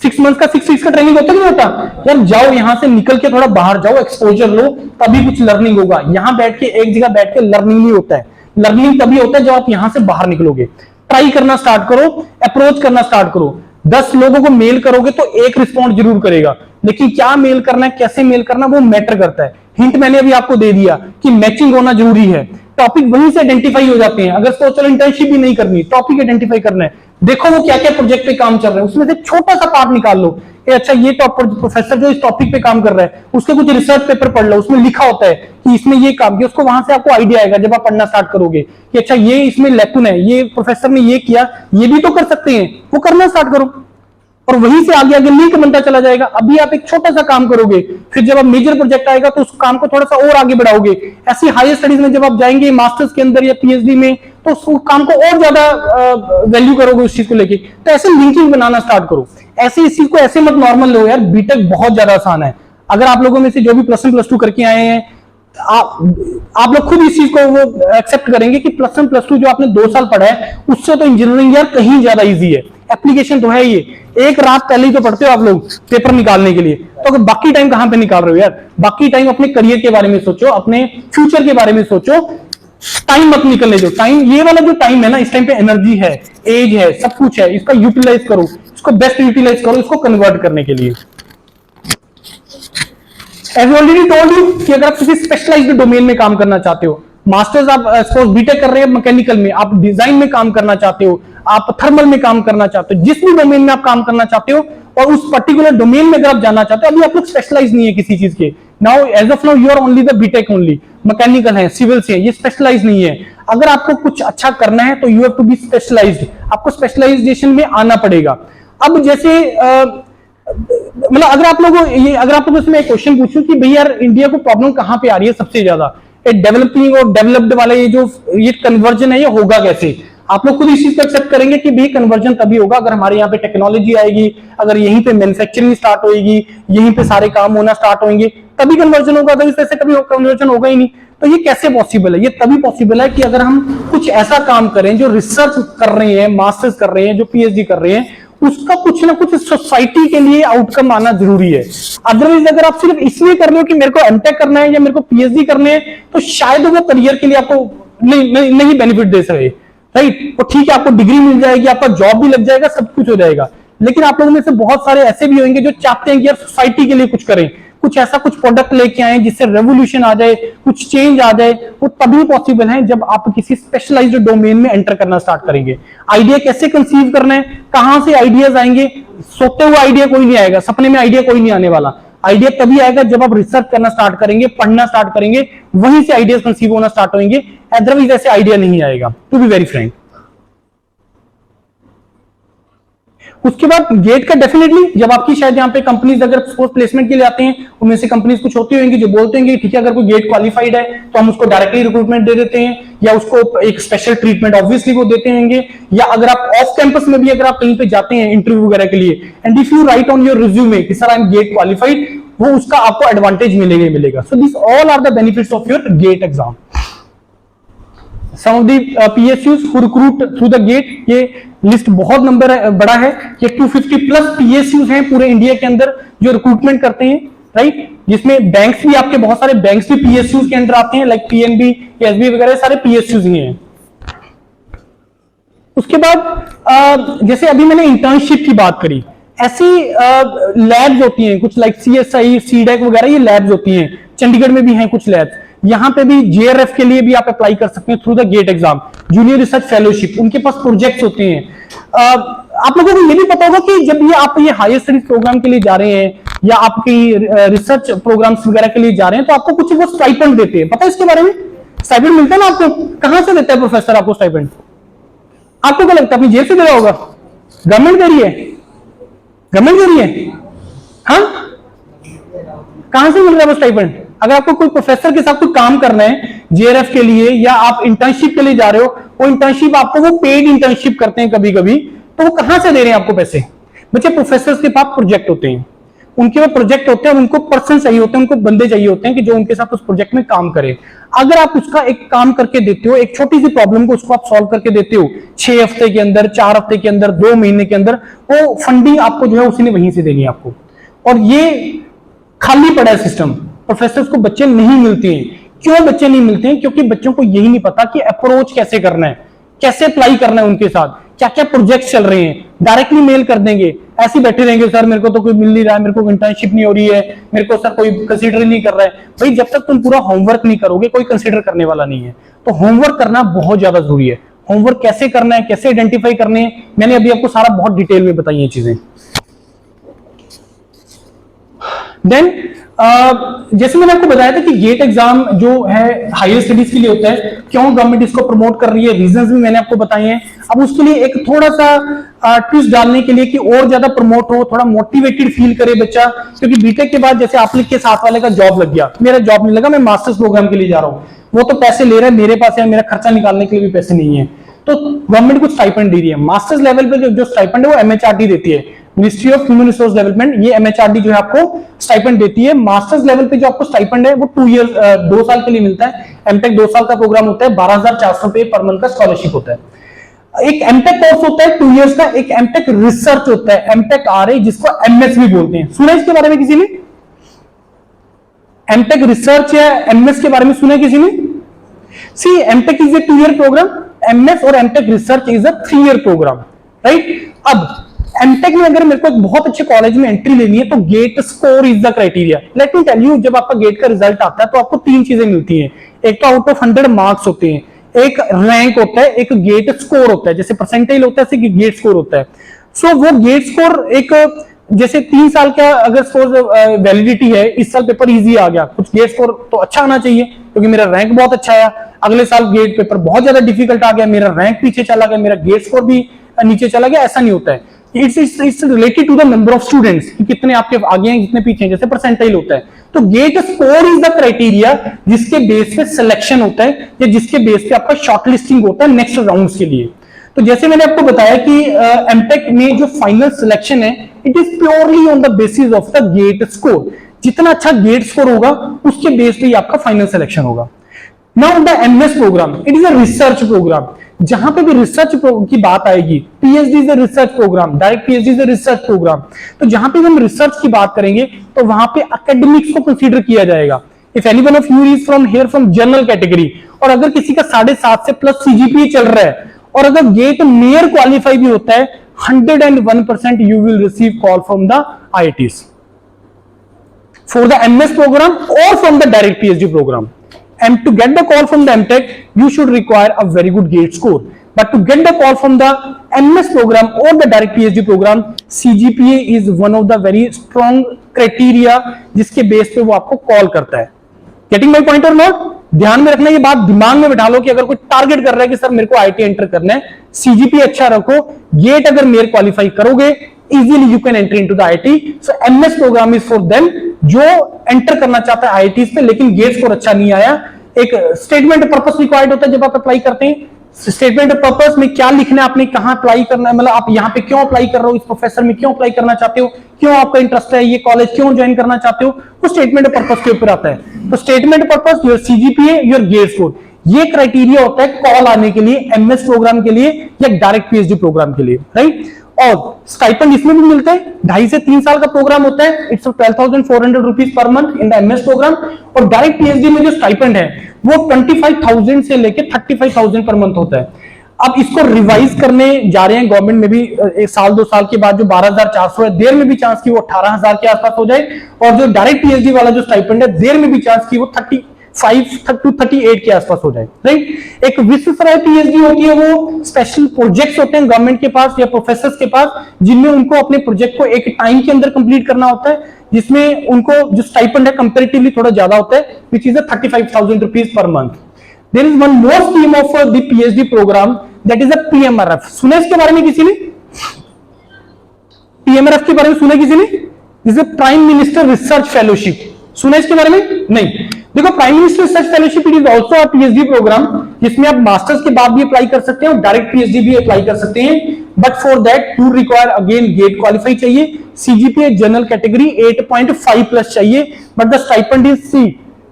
6 मंथ का 6 वीक्स का ट्रेनिंग होता है, नहीं होता यार? जाओ यहां से निकल के थोड़ा बाहर जाओ, एक्सपोजर लो, तभी कुछ लर्निंग होगा। यहां बैठ के एक जगह बैठ के लर्निंग नहीं होता है, लर्निंग तभी होता है जब आप यहां से बाहर निकलोगे। ट्राई करना स्टार्ट करो, अप्रोच करना स्टार्ट करो। 10 लोगों को मेल करोगे तो एक रिस्पॉन्स जरूर करेगा, लेकिन क्या मेल करना है, कैसे मेल करना, वो मैटर करता है। हिंट मैंने अभी आपको दे दिया कि मैचिंग होना जरूरी है। टॉपिक वहीं से आइडेंटिफाई हो जाते हैं। अगर सोचो इंटर्नशिप भी नहीं करनी, टॉपिक आइडेंटिफाई करना है, देखो वो क्या क्या प्रोजेक्ट पे काम चल रहा है, उसमें से छोटा सा पार्ट निकाल लो। अच्छा ये प्रोफेसर जो इस टॉपिक पे काम कर रहा है उसके कुछ रिसर्च पेपर पढ़ लो, उसमें लिखा होता है कि इसमें ये काम किया, उसको वहां से आपको आइडिया आएगा जब आप पढ़ना स्टार्ट करोगे कि अच्छा ये इसमें लैकुन है, ये प्रोफेसर ने ये किया, ये भी तो कर सकते हैं, वो करना स्टार्ट करो और वहीं से आगे आगे लिंक बनता चला जाएगा। अभी आप एक छोटा सा काम करोगे, फिर जब आप मेजर प्रोजेक्ट आएगा तो उस काम को थोड़ा सा और आगे बढ़ाओगे। ऐसी हायर स्टडीज में जब आप जाएंगे मास्टर्स के अंदर या पीएचडी में, तो उस काम को और ज्यादा वैल्यू करोगे उस चीज को लेके। तो ऐसे लिंकिंग बनाना स्टार्ट करो। ऐसे इस चीज को ऐसे मत नॉर्मल लो यार, बीटेक बहुत ज्यादा आसान है। अगर आप लोगों में से जो भी +1 +2 करके आए हैं आप लोग खुद इस चीज को वो एक्सेप्ट करेंगे कि प्लस वन प्लस टू जो आपने 2 साल पढ़ा है उससे तो इंजीनियरिंग यार कहीं ज्यादा इजी है। एप्लीकेशन तो है ये, एक रात पहले ही तो पढ़ते हो आप लोग पेपर निकालने के लिए, तो अगर बाकी टाइम कहां पे निकाल रहे हो यार? बाकी टाइम अपने करियर के बारे में सोचो, अपने फ्यूचर के बारे में सोचो, टाइम मत निकलने दो। टाइम, ये वाला जो टाइम है ना, इस टाइम पे एनर्जी है, एज है, सब कुछ है, इसका यूटिलाइज करो, इसको बेस्ट यूटिलाइज करो इसको कन्वर्ट करने के लिए। As already told you कि अगर आप किसी स्पेशलाइज्ड डोमेन में काम करना चाहते हो, मास्टर्स आप सपोज बीटेक कर रहे हैं मैकेनिकल में, आप डिजाइन में काम करना चाहते हो, आप थर्मल में काम करना चाहते हो, जिस भी डोमेन में आप काम करना चाहते हो और उस पर्टिकुलर डोमेन में अगर आप जाना चाहते हो, अभी आप लोग स्पेशलाइज नहीं है किसी चीज के, now as of now you are only the BTech only, mechanical है, सिविल से, ये स्पेशलाइज नहीं है। अगर आपको कुछ अच्छा करना है तो you have to be specialized, आपको स्पेशलाइजेशन में आना पड़ेगा। अब जैसे मतलब अगर आप लोगों से मैं क्वेश्चन पूछूं कि भैया यार इंडिया को प्रॉब्लम कहां पे आ रही है सबसे ज्यादा, ये डेवलपिंग और डेवलप्ड वाला ये कन्वर्जन है, ये होगा कैसे? आप लोग खुद इस चीज को एक्सेप्ट करेंगे कि भाई कन्वर्जन तभी होगा अगर हमारे यहाँ पे टेक्नोलॉजी आएगी, अगर यहीं पे मैन्युफैक्चरिंग स्टार्ट होगी, यहीं पे सारे काम होना स्टार्ट होंगे, तभी कन्वर्जन होगा, तो इस तरह से कभी कन्वर्जन होगा ही नहीं। तो ये कैसे पॉसिबल है? ये तभी पॉसिबल है कि अगर हम कुछ ऐसा काम करें, जो रिसर्च कर रहे हैं, मास्टर्स कर रहे हैं, जो पीएचडी कर रहे हैं, उसका कुछ ना कुछ सोसाइटी के लिए आउटकम आना जरूरी है। अदरवाइज अगर आप सिर्फ इसलिए कर रहे हो कि मेरे को एमटेक करना है या मेरे को पीएचडी करने हैं, तो शायद वो करियर के लिए आपको नहीं बेनिफिट दे सके, राइट? तो ठीक है, आपको डिग्री मिल जाएगी, आपका जॉब भी लग जाएगा, सब कुछ हो जाएगा, लेकिन आप लोगों में से बहुत सारे ऐसे भी होंगे जो चाहते हैं कि यार सोसाइटी के लिए कुछ करें, कुछ ऐसा कुछ प्रोडक्ट लेके आए जिससे रेवोल्यूशन आ जाए, कुछ चेंज आ जाए। वो तभी पॉसिबल है जब आप किसी स्पेशलाइज्ड डोमेन में एंटर करना स्टार्ट करेंगे। आइडिया कैसे कंसीव करना है, कहां से आइडियाज आएंगे? सोते हुए आइडिया कोई नहीं आएगा, सपने में आइडिया कोई नहीं आने वाला। आइडिया तभी आएगा जब आप रिसर्च करना स्टार्ट करेंगे, पढ़ना स्टार्ट करेंगे, वहीं से आइडियाज कंसीव होना स्टार्ट होंगे। अदरवाइज ऐसे आइडिया नहीं आएगा, टू बी वेरी फ्रैंक। उसके बाद गेट का डेफिनेटली, जब आपकी शायद यहाँ पे कंपनीज अगर सपोज प्लेसमेंट के लिए आते हैं, उनमें से कंपनीज कुछ होती होंगी जो बोलते होंगे ठीक है अगर कोई गेट क्वालिफाइड है तो हम उसको डायरेक्टली रिक्रूटमेंट दे देते हैं, या उसको एक स्पेशल ट्रीटमेंट ऑब्वियसली वो देते होंगे। या अगर आप ऑफ कैंपस में भी अगर आप कहीं पे जाते हैं इंटरव्यू वगैरह के लिए, and if you write on your resume कि sir I am GATE qualified, वो उसका आपको एडवांटेज मिलेगा ही मिलेगा। So this all are the benefits of your GATE exam. Some of the PSUs who recruit through the gate, ये list बहुत number बड़ा है, ये 250 प्लस PSUs हैं पूरे इंडिया के अंदर जो रिक्रूटमेंट करते हैं, राइट? जिसमें बैंक्स भी, आपके बहुत सारे बैंक्स भी PSUs के अंदर आते हैं, लाइक PNB, SBI वगैरह सारे PSUs ही हैं। उसके बाद जैसे अभी मैंने इंटर्नशिप की बात करी, ऐसी लैब्स होती हैं कुछ लाइक CSI, CDEC वगैरह, ये लैब्स होती हैं, चंडीगढ़ में भी हैं कुछ लैब्स। यहां पे भी JRF के लिए भी आप अप्लाई कर सकते हैं through the GATE exam, junior research fellowship, उनके पास प्रोजेक्ट्स होते हैं। आप लोगों को ये भी पता होगा कि जब ये आप ये हायर स्टडीज प्रोग्राम के लिए जा रहे हैं या आपकी रिसर्च प्रोग्राम्स वगैरह के लिए जा रहे हैं, तो आपको कुछ वो स्टाइपेंड देते हैं, पता है इसके बारे में? स्टाइपेंड मिलता है ना आपको, कहां से देता है प्रोफेसर आपको स्टाइपेंड? आपको क्या लगता है अपनी जेब से दे रहा होगा? गवर्नमेंट दे रही है? गवर्नमेंट दे रही है? हाँ, कहां से मिल रहा है वो स्टाइपेंड? अगर आपको कोई प्रोफेसर के साथ कोई काम करना है JRF के लिए, या आप इंटर्नशिप के लिए जा रहे हो, वो इंटर्नशिप आपको वो पेड इंटर्नशिप करते हैं कभी कभी, तो वो कहां से दे रहे हैं आपको पैसे? बच्चे प्रोफेसर के पास प्रोजेक्ट होते हैं, उनके वो प्रोजेक्ट होते हैं, उनको पर्सन चाहिए होते हैं, उनको बंदे चाहिए होते हैं कि जो उनके साथ उस प्रोजेक्ट में काम करे। अगर आप उसका एक काम करके देते हो, एक छोटी सी प्रॉब्लम को उसको आप सॉल्व करके देते हो 6 हफ्ते के अंदर, 4 हफ्ते के अंदर, 2 महीने के अंदर, वो फंडिंग आपको जो है उसी ने वहीं से देनी है आपको। और ये खाली पड़ा है सिस्टम, प्रोफेसर्स को बच्चे नहीं मिलते हैं। क्यों बच्चे नहीं मिलते हैं? क्योंकि बच्चों को यही नहीं पता कि अप्रोच कैसे करना है, कैसे अप्लाई करना है, उनके साथ क्या क्या प्रोजेक्ट चल रहे हैं। डायरेक्टली मेल कर देंगे, ऐसे बैठे रहेंगे, सर मेरे को तो कोई मिल नहीं रहा है, मेरे को इंटर्नशिप नहीं हो रही है, मेरे को सर कोई कंसीडर नहीं कर रहा है। भाई जब तक तुम पूरा होमवर्क नहीं करोगे, कोई कंसीडर करने वाला नहीं है। तो होमवर्क करना बहुत ज्यादा जरूरी है। होमवर्क कैसे करना है, कैसे आइडेंटिफाई करने हैं, मैंने अभी आपको सारा बहुत डिटेल में बताई है चीजें। देन जैसे मैंने आपको बताया था कि गेट एग्जाम जो है हायर स्टडीज के लिए होता है, क्यों गवर्नमेंट इसको प्रमोट कर रही है, रीजंस भी मैंने आपको बताए हैं। अब उसके लिए एक थोड़ा सा ट्विस्ट डालने के लिए कि और ज्यादा प्रमोट हो, थोड़ा मोटिवेटेड फील करे बच्चा, क्योंकि बीटेक के बाद जैसे आप लोग के साथ वाले का जॉब लग गया, मेरा जॉब नहीं लगा, मैं मास्टर्स प्रोग्राम के लिए जा रहा हूँ, वो तो पैसे ले रहा है, मेरे पास है, मेरा खर्चा निकालने के लिए भी पैसे नहीं है। तो गवर्नमेंट कुछ स्टाइपेंड दे रही है। मास्टर्स लेवल पे जो स्टाइपेंड है वो एमएचआरडी देती है, ministry of human resource development, ये एमएचआरडी जो है आपको स्टाइपेंड देती है। मास्टर्स लेवल पे जो आपको स्टाइपेंड है वो 2 साल के लिए मिलता है। एमटेक 2 साल का प्रोग्राम होता है, 12,400 रुपए पर मंथ का स्कॉलरशिप होता है। एक एमटेक कोर्स होता है 2 इयर्स का, एक एमटेक रिसर्च होता है, एमटेक आरए, जिसको एमएस भी बोलते हैं। सुना इसके बारे में किसी ने? एमटेक रिसर्च या एमएस के बारे में सुना किसी ने? See MTech is a 2 year programme, MS और MTech research is a 3 year programme, right. अब एमटेक में अगर मेरे को एक बहुत अच्छे कॉलेज में एंट्री लेनी है तो GATE score is the criteria. Let me tell you, जब आपका गेट का रिजल्ट आता है तो आपको 3 चीजें मिलती हैं। एक तो आउट ऑफ 100 मार्क्स होते हैं, एक रैंक होता है, एक गेट स्कोर होता है। जैसे परसेंटाइल होता है ऐसे गेट स्कोर होता है। सो वो गेट स्कोर एक जैसे 3 साल का अगर सपोज वैलिडिटी है, इस साल पेपर इजी आ गया, कुछ गेट स्कोर तो अच्छा आना चाहिए क्योंकि मेरा रैंक बहुत अच्छा आया। अगले साल गेट पेपर बहुत ज्यादा डिफिकल्ट आ गया, मेरा रैंक पीछे चला गया, मेरा गेट स्कोर भी नीचे चला गया, ऐसा नहीं होता है। It's related to the number of students कि कितने आपके आगे हैं कितने पीछे हैं, जैसे परसेंटाइल होता है। तो GATE score is the criteria जिसके बेस पे सिलेक्शन होता है या जिसके बेस पे आपका शॉर्टलिस्टिंग होता है नेक्स्ट राउंड्स के लिए। तो जैसे मैंने आपको बताया कि एमटेक में जो फाइनल सिलेक्शन है it is purely on the basis of the GATE score. जितना अच्छा गेट स्कोर होगा उसके बेस पे ही आपका फाइनल सिलेक्शन होगा। Now the MS program, it is a research program. जहां पे भी रिसर्च की बात आएगी, PhD is a research program, direct PhD is a research program. तो जहां पे हम रिसर्च की बात करेंगे तो वहां पे एकेडमिक्स को कंसीडर किया जाएगा। If anyone of you is from here from general category और अगर किसी का 7.5 से प्लस सीजीपीए चल रहा है और अगर गेट मेयर क्वालिफाई भी होता है, 101% you will receive call from the IITs for the MS program or from the direct PhD program. And to get the call from the MTech, you should require a very good GATE score. But to get the call from the MS program or the direct PhD program, CGPA is one of the very strong criteria जिसके base पे वो आपको call करता है। Getting my point or not? ध्यान में रखना, ये बात दिमाग में बिठा लो कि अगर कोई टारगेट कर रहा है कि सर मेरे को आईटी एंटर करना है, सीजीपी अच्छा रखो, गेट अगर मेयर क्वालिफाई करोगे easily you can enter into the IIT. So MS program is for them जो एंटर करना चाहता है आईटी पे लेकिन गेट स्कोर अच्छा नहीं आया। एक स्टेटमेंट पर्पस रिक्वायर्ड होता है जब आप अप्लाई करते हैं। स्टेटमेंट पर्पस में क्या लिखना है, आपने कहां अप्लाई करना है, मतलब आप यहां पे क्यों अप्लाई कर रहे हो, इस प्रोफेसर में क्यों अप्लाई करना चाहते हो, क्यों आपका इंटरेस्ट है, ये कॉलेज क्यों ज्वाइन करना चाहते हो, वो स्टेटमेंट पर्पस के ऊपर आता है। तो statement purpose, your CGPA, your GATE score, ये क्राइटेरिया होता है कॉल आने के लिए एमएस प्रोग्राम के लिए या डायरेक्ट पीएचडी प्रोग्राम के लिए, राइट। और स्टाइपेंड इसमें भी मिलते हैं, 2.5 से 3 साल का प्रोग्राम होता है। It's 12,400 rupees per month in the MS program. और डायरेक्ट पीएचडी में जो स्टाइपेंड है वो 25,000 से लेके 35,000 पर मंथ होता है। अब इसको रिवाइज करने जा रहे हैं गवर्नमेंट में भी, 1 साल 2 साल के बाद जो 12,400 है, देर में भी चांस की वो 18,000 के आसपास हो जाए। और जो डायरेक्ट पीएचडी वाला जो स्टाइपेंड है, देर में भी चांस की वो 35 to 38 के आसपास हो जाए, राइट। एक विश्वस्तरीय पीएचडी होती है, वो स्पेशल प्रोजेक्ट्स होते हैं गवर्नमेंट के पास या प्रोफेसर्स के पास, जिनमें उनको अपने प्रोजेक्ट को एक टाइम के अंदर कंप्लीट करना होता है, जिसमें उनको जो स्टाइपेंड है कंपैरेटिवली थोड़ा ज्यादा होता है, which is 35,000 rupees per month. There is one more scheme of the PhD program, that is a PMRF. सुना इसके बारे में किसी ने? पीएमआरएफ के बारे में सुना किसी ने? This is prime minister research fellowship. सुना इसके बारे में? नहीं। देखो, prime minister research fellowship it is also a PhD program, जिसमें आप मास्टर्स के बाद भी अप्लाई कर सकते हैं और डायरेक्ट पीएचडी भी अप्लाई कर सकते हैं। But for that you require again get qualify चाहिए, सीजीपीए जनरल कैटेगरी 8.5 प्लस चाहिए। But the stipend is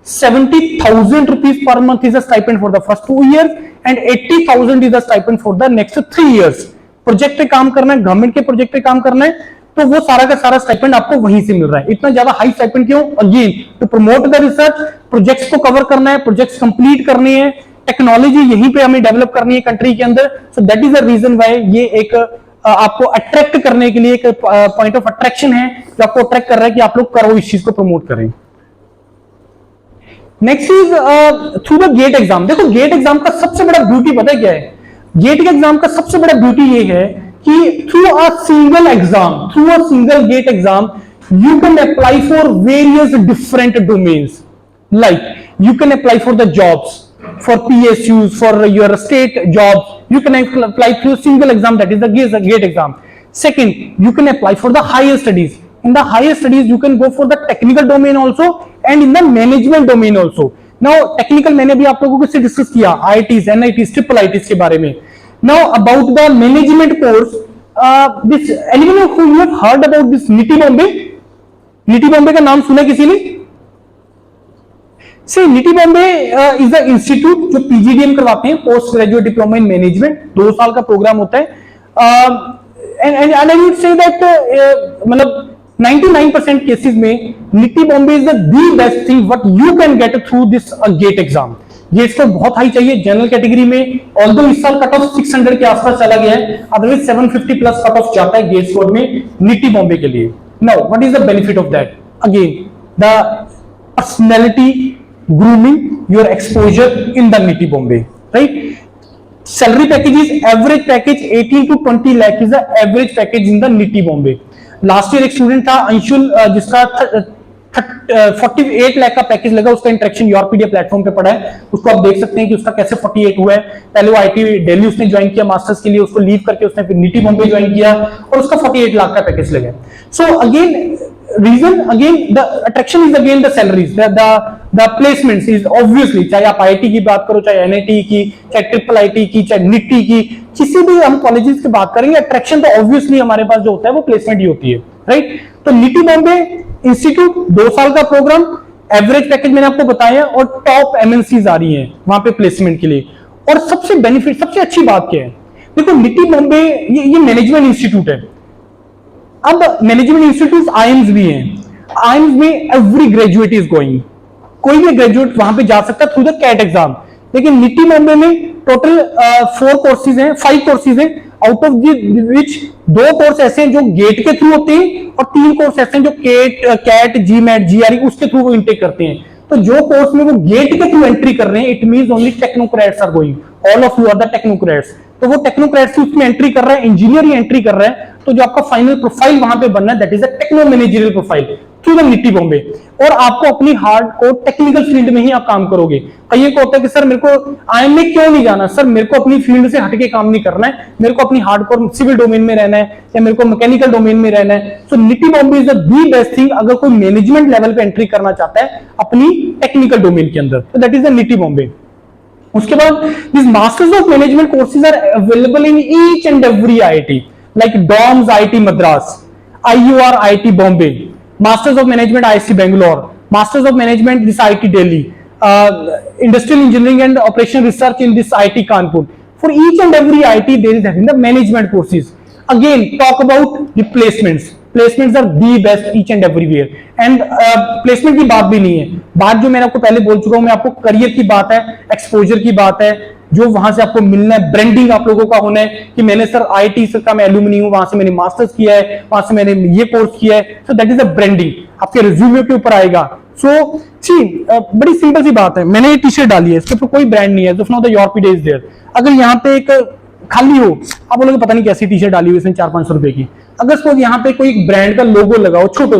70,000 rupees per month is a stipend for the first 2 years and 80,000 is a stipend for the next 3 years. Project पे काम करना है, government के project पे काम करना है, तो वो सारा का सारा स्टाइपेंड आपको वहीं से मिल रहा है। इतना ज्यादा हाई स्टाइपेंड क्यों? Again to promote the research, projects को कवर करना है, प्रोजेक्ट्स कंप्लीट करने हैं, टेक्नोलॉजी यहीं पे हमें डेवलप करनी है कंट्री के अंदर। So that is the reason why ये एक आपको अट्रैक्ट करने के लिए एक पॉइंट ऑफ अट्रैक्शन है जो आपको अट्रैक्ट कर रहा है कि आप लोग करो, इस चीज को प्रमोट करें। Next is through the GATE exam. देखो, गेट एग्जाम का सबसे बड़ा ब्यूटी पता है क्या है? गेट के एग्जाम का सबसे बड़ा ब्यूटी ये है कि through a single exam, through a single GATE exam, you can apply for various different domains. Like you can apply for the jobs, for PSUs, for your state jobs. You can apply through a single exam, that is the GATE exam. Second, you can apply for the higher studies. In the higher studies, you can go for the technical domain also and in the management domain also. Now, technical मैंने भी आप लोगों को discuss किया, IITs, NITs, triple IITs के बारे में। Now about the management course, this anyone who have heard about this NITIE Bombay? NITIE Bombay का नाम सुना किसी ने? से NITIE Bombay is the institute जो पीजीडीएम करवाते हैं, post graduate diploma in management, 2 साल का प्रोग्राम होता है। And I would say that मतलब 99% केसेस में NITIE Bombay is the best thing what you can get through this GATE exam. Gets तो बहुत हाई चाहिए जनरल कैटेगरी में, ऑल्दो इस साल कट ऑफ 600 के आसपास चला गया है, अदरवाइज 750 प्लस कट ऑफ जाता है गेट्स कोड में निटी बॉम्बे के लिए। Now what is the benefit of that? Again the personality grooming, your exposure in the NITI Bombay, right? Salary package is average package 18 to 20 lakh is the average package in the NITI Bombay. Last year एक student था अंशुल जिसका 48 लाख का package लगा, उसका interaction योरपीडिया platform पे पड़ा है, उसको आप देख सकते हैं कि उसका कैसे 48 हुआ है। पहले वो आईटी दिल्ली उसने ज्वाइन किया मास्टर्स के लिए, उसको लीव करके उसने फिर निटी बॉम्बे ज्वाइन किया और उसका 48 लाख का पैकेज लगा। So again reason, again the attraction is again the salaries, the placements is obviously, चाहे आप आईटी की बात करो, चाहे एनआईटी की, चाहे ट्रिपल आईटी की, चाहे निटी की, किसी भी हम कॉलेजेस की बात करेंगे, अट्रैक्शन तो ऑब्वियसली हमारे पास जो होता है वो प्लेसमेंट ही होती है, राइट? तो निटी बॉम्बे इंस्टीट्यूट 2 साल का प्रोग्राम, एवरेज पैकेज मैंने आपको बताया, और टॉप एमएनसीज आ रही हैं वहां पे प्लेसमेंट के लिए। और सबसे बेनिफिट, सबसे अच्छी बात क्या है, देखो निटी बॉम्बे ये मैनेजमेंट इंस्टीट्यूट है। अब मैनेजमेंट इंस्टीट्यूट आईएम्स भी हैं, आईएम्स में एवरी ग्रेजुएट इज गोइंग, कोई भी ग्रेजुएट वहां पे जा सकता है थ्रू द कैट एग्जाम। लेकिन निटी बॉम्बे में टोटल 4 कोर्सेज हैं, 5 कोर्सेज हैं, आउट ऑफ विच 2 कोर्स ऐसे हैं जो गेट के थ्रू होते हैं और 3 कोर्स ऐसे हैं जो कैट जीमैट जीआरई उसके थ्रू वो इंटेक करते हैं। तो जो कोर्स में वो गेट के थ्रू एंट्री कर रहे हैं, it means only technocrats are going, all of you are the technocrats. तो वो टेक्नोक्रेट्स उसमें एंट्री कर रहा है, इंजीनियर ही एंट्री कर रहा है, तो जो आपका फाइनल प्रोफाइल वहां पे बनना है that is a techno managerial profile through the NITIE Bombay. और आपको अपनी हार्ड कोर टेक्निकल फील्ड में ही आप काम करोगे। कई को होता है कि सर मेरे को आईएम में क्यों नहीं जाना, सर मेरे को अपनी फील्ड से हटके काम नहीं करना है, मेरे को अपनी हार्ड कोर सिविल डोमेन में रहना है या मेरे को मैकेनिकल डोमेन में रहना है। So NITIE Bombay is the best thing अगर कोई मैनेजमेंट लेवल पे एंट्री करना चाहता है अपनी टेक्निकल डोमेन के अंदर, तो that is the NITIE Bombay. उसके बाद this masters of management courses are available in each and every IIT like DoMS IIT Madras, IUR IIT Bombay, Masters of Management IISc Bangalore, Masters of Management this IIT Delhi, Industrial Engineering and Operation Research in this IIT Kanpur. For each and every IIT there is having the management courses. Again talk about the placements. Placements are the best each and everywhere. And placement की बात भी नहीं है, बात जो मैंने आपको पहले बोल चुका हूं मैं आपको, करियर की बात है, एक्सपोजर की बात है, जो वहां से आपको मिलना है, ब्रांडिंग आप लोगों का होना है कि मैंने सर आईटी से का मैं एल्यूमिनी हूं, वहां से मैंने मास्टर्स किया है, वहां से मैंने ये कोर्स किया है, सो दैट इज अ ब्रांडिंग, आपके रिज्यूमे के ऊपर आएगा। सो बड़ी सिंपल सी बात है, मैंने ये टी शर्ट डाली है, इसके ऊपर कोई ब्रांड नहीं है, द योरपीडिया इज देयर। अगर यहाँ पे एक खाली हो, आप बोलोगे पता नहीं कैसी टी शर्ट डाली हुई इसने 400-500 रुपए की, अगर सपोज यहाँ पे कोई एक ब्रांड का लोगो लगाओ, छोटा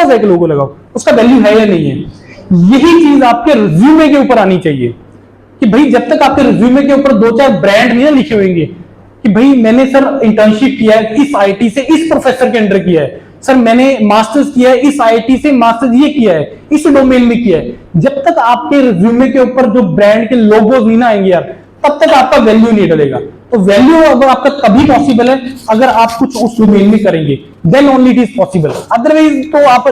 सा एक लोगो लगाओ, उसका वैल्यू है या नहीं है? यही चीज आपके रिज्यूमे के ऊपर आनी चाहिए कि भाई जब तक आपके रिज्यूमे के ऊपर 2-4 ब्रांड नहीं लिखे होंगे कि भाई मैंने सर इंटर्नशिप किया है इस आईटी से, इस प्रोफेसर के अंडर किया है, सर मैंने मास्टर्स किया है इस आईटी से, मास्टर्स ये किया है, इस डोमेन में किया है, जब तक आपके रिज्यूमे के ऊपर जो ब्रांड के लोगोज नहीं ना आएंगे यार, तब तक आपका वैल्यू नहीं डलेगा। तो वैल्यू अगर आपका तभी पॉसिबल है अगर आप कुछ उस डोमेन में करेंगे, then only it is possible. Otherwise तो आप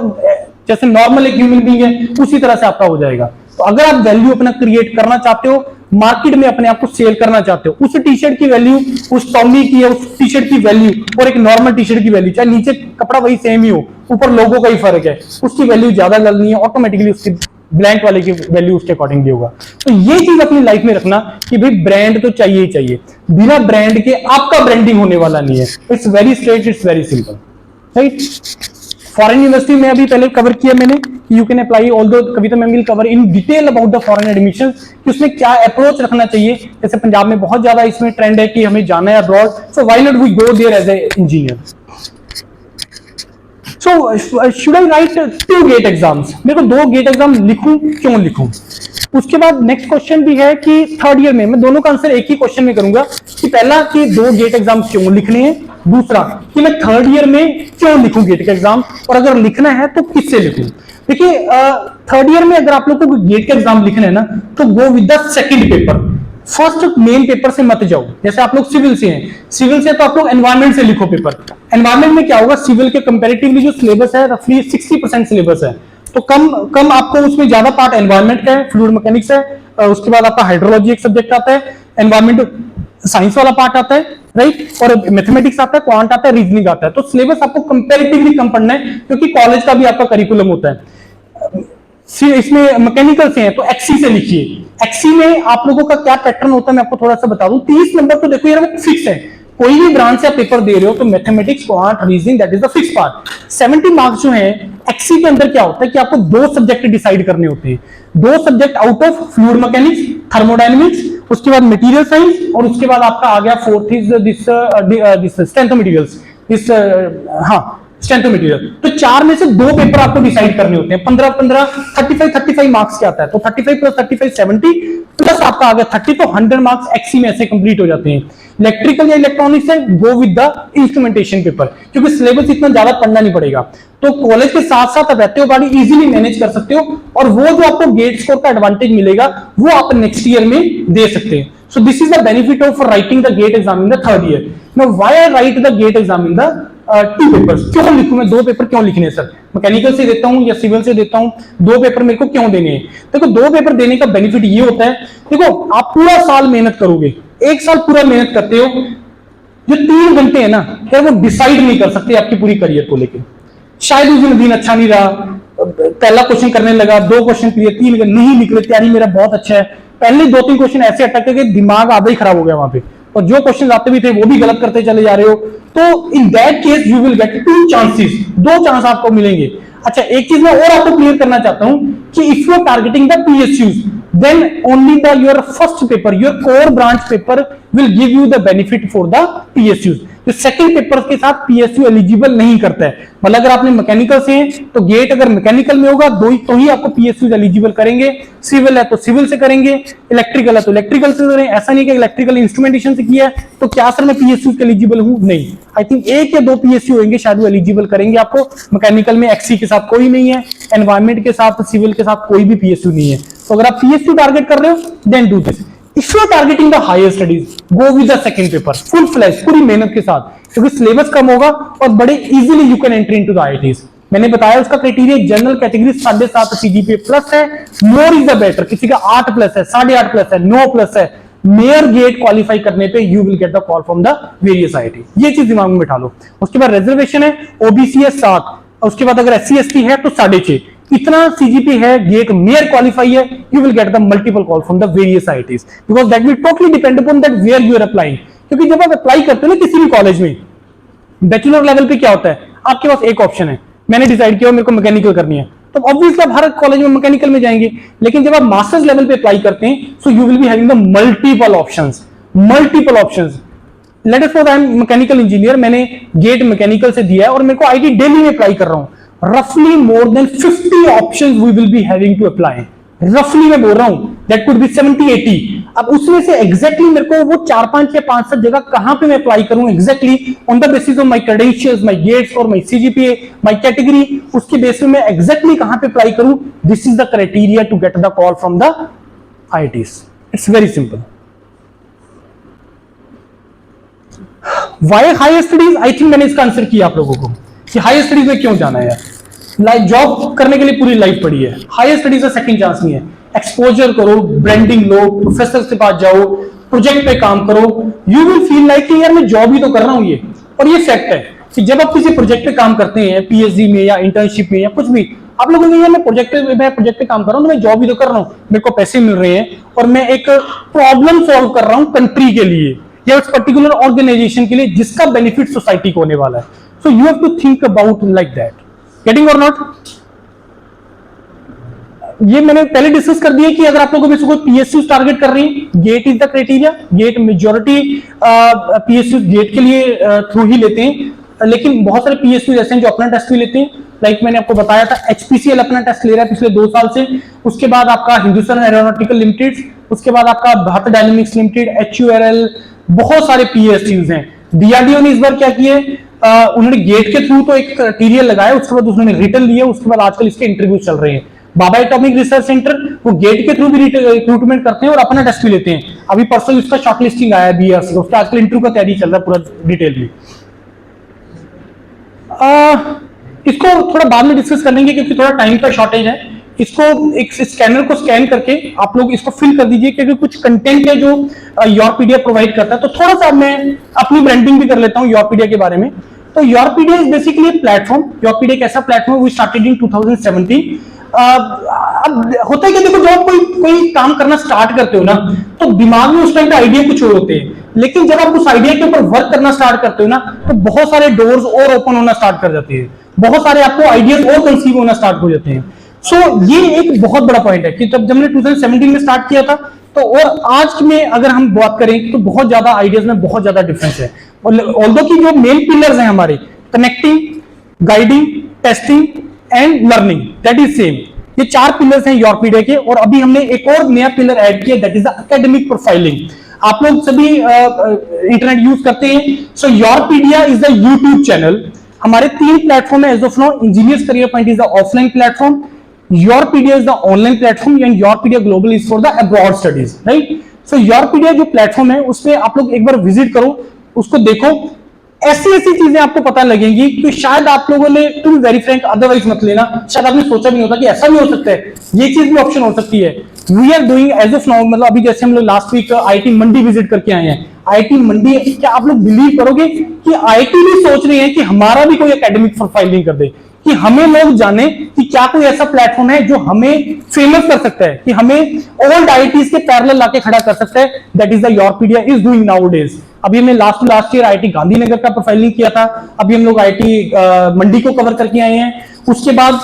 जैसे नॉर्मल एक ह्यूमन बीइंग है उसी तरह से आपका हो जाएगा। तो अगर आप वैल्यू अपना क्रिएट करना चाहते हो, मार्केट में अपने आप को सेल करना चाहते हो, उस टी शर्ट की वैल्यू, उस टॉमी की है उस टी शर्ट की वैल्यू और एक नॉर्मल टी शर्ट की वैल्यू, चाहे नीचे कपड़ा वही सेम ही हो, ऊपर लोगो का ही फर्क है, उसकी वैल्यू ज्यादा डलनी है, ऑटोमेटिकली उसकी ब्लैंक वाले की वैल्यू उसके अकॉर्डिंगली होगा। तो ये चीज अपनी लाइफ में रखना कि भाई ब्रांड तो चाहिए ही चाहिए, बिना ब्रांड के आपका ब्रांडिंग होने वाला नहीं है। It's very straight, it's very simple, right? Foreign university में अभी पहले कवर किया मैंने, you can apply, although Kavita ma'am will cover in detail about the foreign admission कि उसमें क्या अप्रोच रखना चाहिए। जैसे पंजाब में बहुत ज्यादा इसमें ट्रेंड है कि हमें जाना है abroad, so why not we go there as a engineer. So should I write 2 GATE exams, मेरे को 2 गेट एग्जाम लिखूं, क्यों लिखूं? उसके बाद नेक्स्ट क्वेश्चन भी है कि थर्ड ईयर में, मैं दोनों का आंसर एक ही क्वेश्चन में करूंगा कि पहला कि 2 गेट एग्जाम क्यों लिखने हैं, दूसरा कि मैं थर्ड ईयर में क्यों लिखूं गेट का एग्जाम, और अगर लिखना है तो किससे लिखूं। देखिए थर्ड ईयर में अगर आप लोगों को गेट का एग्जाम लिखना है ना, तो गो with the second paper. First main paper से मत जाओ। जैसे आप लोग सिविल से हैं, सिविल से तो आप लोग एनवायरमेंट से लिखो पेपर। एनवायरमेंट में क्या होगा, सिविल के कंपैरेटिवली जो सिलेबस है रफली 60% सिलेबस है, तो कम आपको उसमें ज्यादा पार्ट एनवायरमेंट का है, फ्लूइड मैकेनिक्स है, उसके बाद आपका हाइड्रोलॉजी एक सब्जेक्ट आता है, एनवायरमेंट साइंस वाला पार्ट आता है, राइट, और मैथमेटिक्स आता है, क्वांट आता है, रीजनिंग आता है। तो सिलेबस आपको कंपैरेटिवली कम पढ़ना है, क्योंकि कॉलेज का भी आपका करिकुलम होता है। इसमें मैकेनिकल से है तो एक्सी से लिखिए। एक्सी में आप लोगों का क्या पैटर्न होता है मैं आपको थोड़ा सा बता दूं। 30 नंबर तो देखो यार फिक्स है, कोई भी ब्रांच से आप पेपर दे रहे हो तो mathematics, quant, reasoning that is the fix part. 70 marks जो है एक्सी के अंदर क्या होता है कि आपको 2 सब्जेक्ट डिसाइड करने होते हैं, 2 subject out of fluid mechanics, thermodynamics, उसके बाद मटेरियल साइंस, और उसके बाद आपका आ गया fourth is this strength of materials, this strength of material. तो 4 में से 2 पेपर आपको डिसाइड करने होते हैं। 15 35 मार्क्स के आता है, तो 35 प्लस 35 70 प्लस आपका आ गया 30, तो 100 मार्क्स एक्सी में ऐसे कंप्लीट हो जाते हैं। इलेक्ट्रिकल या इलेक्ट्रॉनिक्स है, गो विद द इंस्ट्रूमेंटेशन पेपर, क्योंकि सिलेबस इतना ज्यादा पढ़ना नहीं पड़ेगा। तो कॉलेज के साथ साथ आप रहते हो गाड़ी इजीली मैनेज कर सकते हो, और वो जो आपको गेट स्कोर का एडवांटेज मिलेगा वो आप नेक्स्ट ईयर में दे सकते हैं। So this is the benefit of writing the GATE exam in the 3rd year. Now why I write the GATE exam in the 2 papers? क्यों लिखूं मैं 2 पेपर क्यों लिखने सर? मैकेनिकल से देता हूं या सिविल से देता हूं, 2 पेपर मेरे को क्यों देने हैं? देखो 2 पेपर देने का बेनिफिट ये होता है, देखो आप पूरा साल मेहनत करोगे, 1 साल पूरा मेहनत करते हो, जो 3 घंटे है ना क्या वो डिसाइड नहीं कर सकते आपकी पूरी करियर को लेकर। शायद उस दिन अच्छा नहीं रहा, पहला क्वेश्चन करने लगा, 2 क्वेश्चन क्लियर, 3 नहीं निकले, तैयारी मेरा बहुत अच्छा है, पहले 2-3 क्वेश्चन ऐसे अटक के दिमाग आधा ही खराब हो गया वहां पे, और जो क्वेश्चन आते भी थे वो भी गलत करते चले जा रहे हो, तो in that case you will gate 2 chances, 2 chance आपको मिलेंगे। अच्छा एक चीज मैं और आपको क्लियर करना चाहता हूं कि if you are targeting the PSUs then only the your first paper, your core branch paper will give you the benefit for the PSUs. जो सेकंड पेपर के साथ PSU एलिजिबल नहीं करता है, मतलब अगर आपने मैकेनिकल से हैं तो गेट अगर मैकेनिकल में होगा तो ही आपको PSU एलिजिबल करेंगे, सिविल है तो सिविल से करेंगे, इलेक्ट्रिकल है तो इलेक्ट्रिकल से करेंगे। ऐसा नहीं कि इलेक्ट्रिकल इंस्ट्रूमेंटेशन से किया है तो क्या सर मैं PSU के एलिजिबल हूं, नहीं। आई थिंक 1 या 2 PSU होंगे शायद वो एलिजिबल करेंगे आपको। मैकेनिकल में एक्सी के साथ कोई नहीं है, एनवायरमेंट के साथ, सिविल के साथ कोई भी PSU नहीं है। तो अगर आप PSU टारगेट कर रहे हो then do this. If you are targeting the higher studies go with the second paper full flash, पूरी मेहनत के साथ, क्योंकि सिलेबस कम होगा और बड़े easily you can enter into the IITs. मैंने बताया उसका criteria general category 7.5 CGPA plus है, मोर इज द बेटर, किसी का 8 प्लस है, 8.5 प्लस है, 9 प्लस है, मेयर गेट क्वालिफाई करने पे you will get the call from the various IIT. ये चीज दिमाग में बैठा लो। उसके बाद रिजर्वेशन है, ओबीसी है 7, उसके बाद अगर SC ST है तो 6.5, इतना सीजीपी है, गेट मेयर क्वालिफाई है, you will get the multiple call from the various IITs, because that will totally depend upon that where you are applying. क्योंकि जब आप अप्लाई करते हो ना किसी भी कॉलेज में, बैचलर लेवल पे क्या होता है, आपके पास एक ऑप्शन है, मैंने डिसाइड किया मेरे को मैकेनिकल करनी है, तो ऑब्वियसली आप हर कॉलेज में मैकेनिकल में जाएंगे। लेकिन जब आप मास्टर्स लेवल पे अप्लाई करते हैं so you will be having the multiple options. Late us suppose I M mechanical engineer, मैंने गेट मैकेनिकल से दिया है और मेरे को आईटी दिल्ली में अप्लाई कर रहा हूं, रफली more than 50 options we will be having to apply. रफली मैं बोल रहा हूं, दैट कुड बी 70-80। अब उसमें से एग्जैक्टली मेरे को वो 4-5 या 5-7 जगह कहां पे मैं अप्लाई करूं exactly on the basis of my credentials, my GATEs और माय सीजीपीए, माय कैटेगरी, उसके बेस पे मैं एग्जैक्टली कहां पे अप्लाई करूं, this is the criteria to get the call from the IITs. It's very simple. Why higher studies, I think मैंने इसका answer किया आप लोगों को कि हायर स्टडीज में क्यों जाना है यार, लाइफ जॉब करने के लिए पूरी लाइफ पड़ी है, हायर स्टडीज का सेकंड चांस नहीं है। एक्सपोजर करो, ब्रांडिंग लो, प्रोफेसर के पास जाओ, प्रोजेक्ट पे काम करो, यू विल फील लाइक कि यार मैं जॉब ही तो कर रहा हूं ये। और ये फैक्ट है कि जब आप किसी प्रोजेक्ट पे काम करते हैं, पीएचडी में या इंटर्नशिप में या कुछ भी, आप लोगों को मैं प्रोजेक्ट पे काम कर रहा हूं तो मैं जॉब ही तो कर रहा हूं, मेरे को पैसे मिल रहे हैं और मैं एक प्रॉब्लम सॉल्व कर रहा हूं कंट्री के लिए या उस पर्टिकुलर ऑर्गेनाइजेशन के लिए जिसका बेनिफिट सोसाइटी को होने वाला है। So you have to think about like that. Getting और नॉट? ये मैंने पहले डिस्कस कर दिया कि अगर आप लोगों में से कोई पीएसयू टारगेट कर रही है, GATE is the criteria. GATE majority PSU GATE के लिए थ्रू ही लेते हैं, लेकिन बहुत सारे पीएसयू ऐसे हैं जो अपना टेस्ट भी लेते हैं। लाइक मैंने आपको बताया था एचपीसीएल अपना टेस्ट ले रहा है पिछले 2 साल से, उसके बाद आपका हिंदुस्तान एरोनॉटिकल लिमिटेड, उसके बाद आपका भारत डायनेमिक्स लिमिटेड, HURL, बहुत सारे पीएसयूज हैं। डीआरडीओ ने इस बार क्या किया है, उन्होंने गेट के थ्रू तो एक क्राइटेरिया लगाया, उसके बाद उन्होंने रिटर्न लिया, उसके बाद आजकल इसके इंटरव्यू चल रहे हैं। बाबा एटॉमिक रिसर्च सेंटर वो गेट के थ्रू भी रिक्रूटमेंट करते हैं और अपना टेस्ट भी लेते हैं। अभी परसों इसका शॉर्टलिस्टिंग आया है बीआरसी, उसका आजकल इंटरव्यू का तैयारी चल रहा है पूरा डिटेल में। इसको थोड़ा बाद में डिस्कस कर लेंगे क्योंकि थोड़ा टाइम का शॉर्टेज है। इसको एक स्कैनर को स्कैन करके आप लोग इसको फिल कर दीजिए क्योंकि कुछ कंटेंट है जो योरपीडिया प्रोवाइड करता है। तो थोड़ा सा मैं अपनी ब्रांडिंग भी कर लेता हूं योरपीडिया के बारे में। तो योरपीडिया इज बेसिकली प्लेटफॉर्म। योरपीडिया एक ऐसा प्लेटफॉर्म वी स्टार्टेड इन 2017। अब होता है कि देखो जब कोई काम करना स्टार्ट करते हो ना तो दिमाग में उस टाइम पे आइडिया कुछ और होते हैं, लेकिन जब आप उस आइडिया के ऊपर वर्क करना स्टार्ट करते हो ना तो बहुत सारे डोर्स और ओपन होना स्टार्ट कर जाते हैं, बहुत सारे आपको आइडियाज और कंसीव होना स्टार्ट हो जाते हैं। सो ये एक बहुत बड़ा पॉइंट है कि जब हमने 2017 में स्टार्ट किया था तो और आज में अगर हम बात करें तो बहुत ज्यादा आइडियाज में बहुत ज्यादा डिफरेंस है। ऑल्दो की जो मेन पिलर्स हैं हमारे connecting, guiding, testing and learning, that is same. ये 4 पिलर्स हैं योरपीडिया के। और अभी हमने एक और नया पिलर ऐड किया, that is the academic profiling. आप लोग सभी इंटरनेट यूज करते हैं, so Yourpedia is the YouTube channel. हमारे 3 प्लेटफॉर्म है as of now. Engineers career point is the offline platform, Yourpedia is the online platform and Yourpedia global is for the abroad studies, right. So Yourpedia जो platform है उसमें आप लोग एक बार visit करो, उसको देखो। ऐसी ऐसी चीजें आपको पता लगेंगी कि शायद आप लोगों ने, to be very frank, otherwise मत लेना, शायद आपने सोचा भी नहीं होता कि ऐसा भी हो सकता है, ये चीज भी ऑप्शन हो सकती है। We are doing as of now, मतलब अभी जैसे हम लोग last week IIT Mandi visit करके आए हैं। आईटी मंडी, क्या आप लोग बिलीव करोगे कि आईटी भी सोच रही है कि हमारा भी कोई एकेडमिक प्रोफाइलिंग कर दे, कि हमें लोग जाने कि क्या कोई ऐसा प्लेटफॉर्म है जो हमें फेमस कर सकता है, कि हमें ओल्ड आईटीज के पैरेलल लाके खड़ा कर सकता है। That is the Yourpedia is doing nowadays. अभी हमने लास्ट ईयर आईटी गांधीनगर का प्रोफाइलिंग किया था, अभी हम लोग आईटी मंडी को कवर करके आए हैं। उसके बाद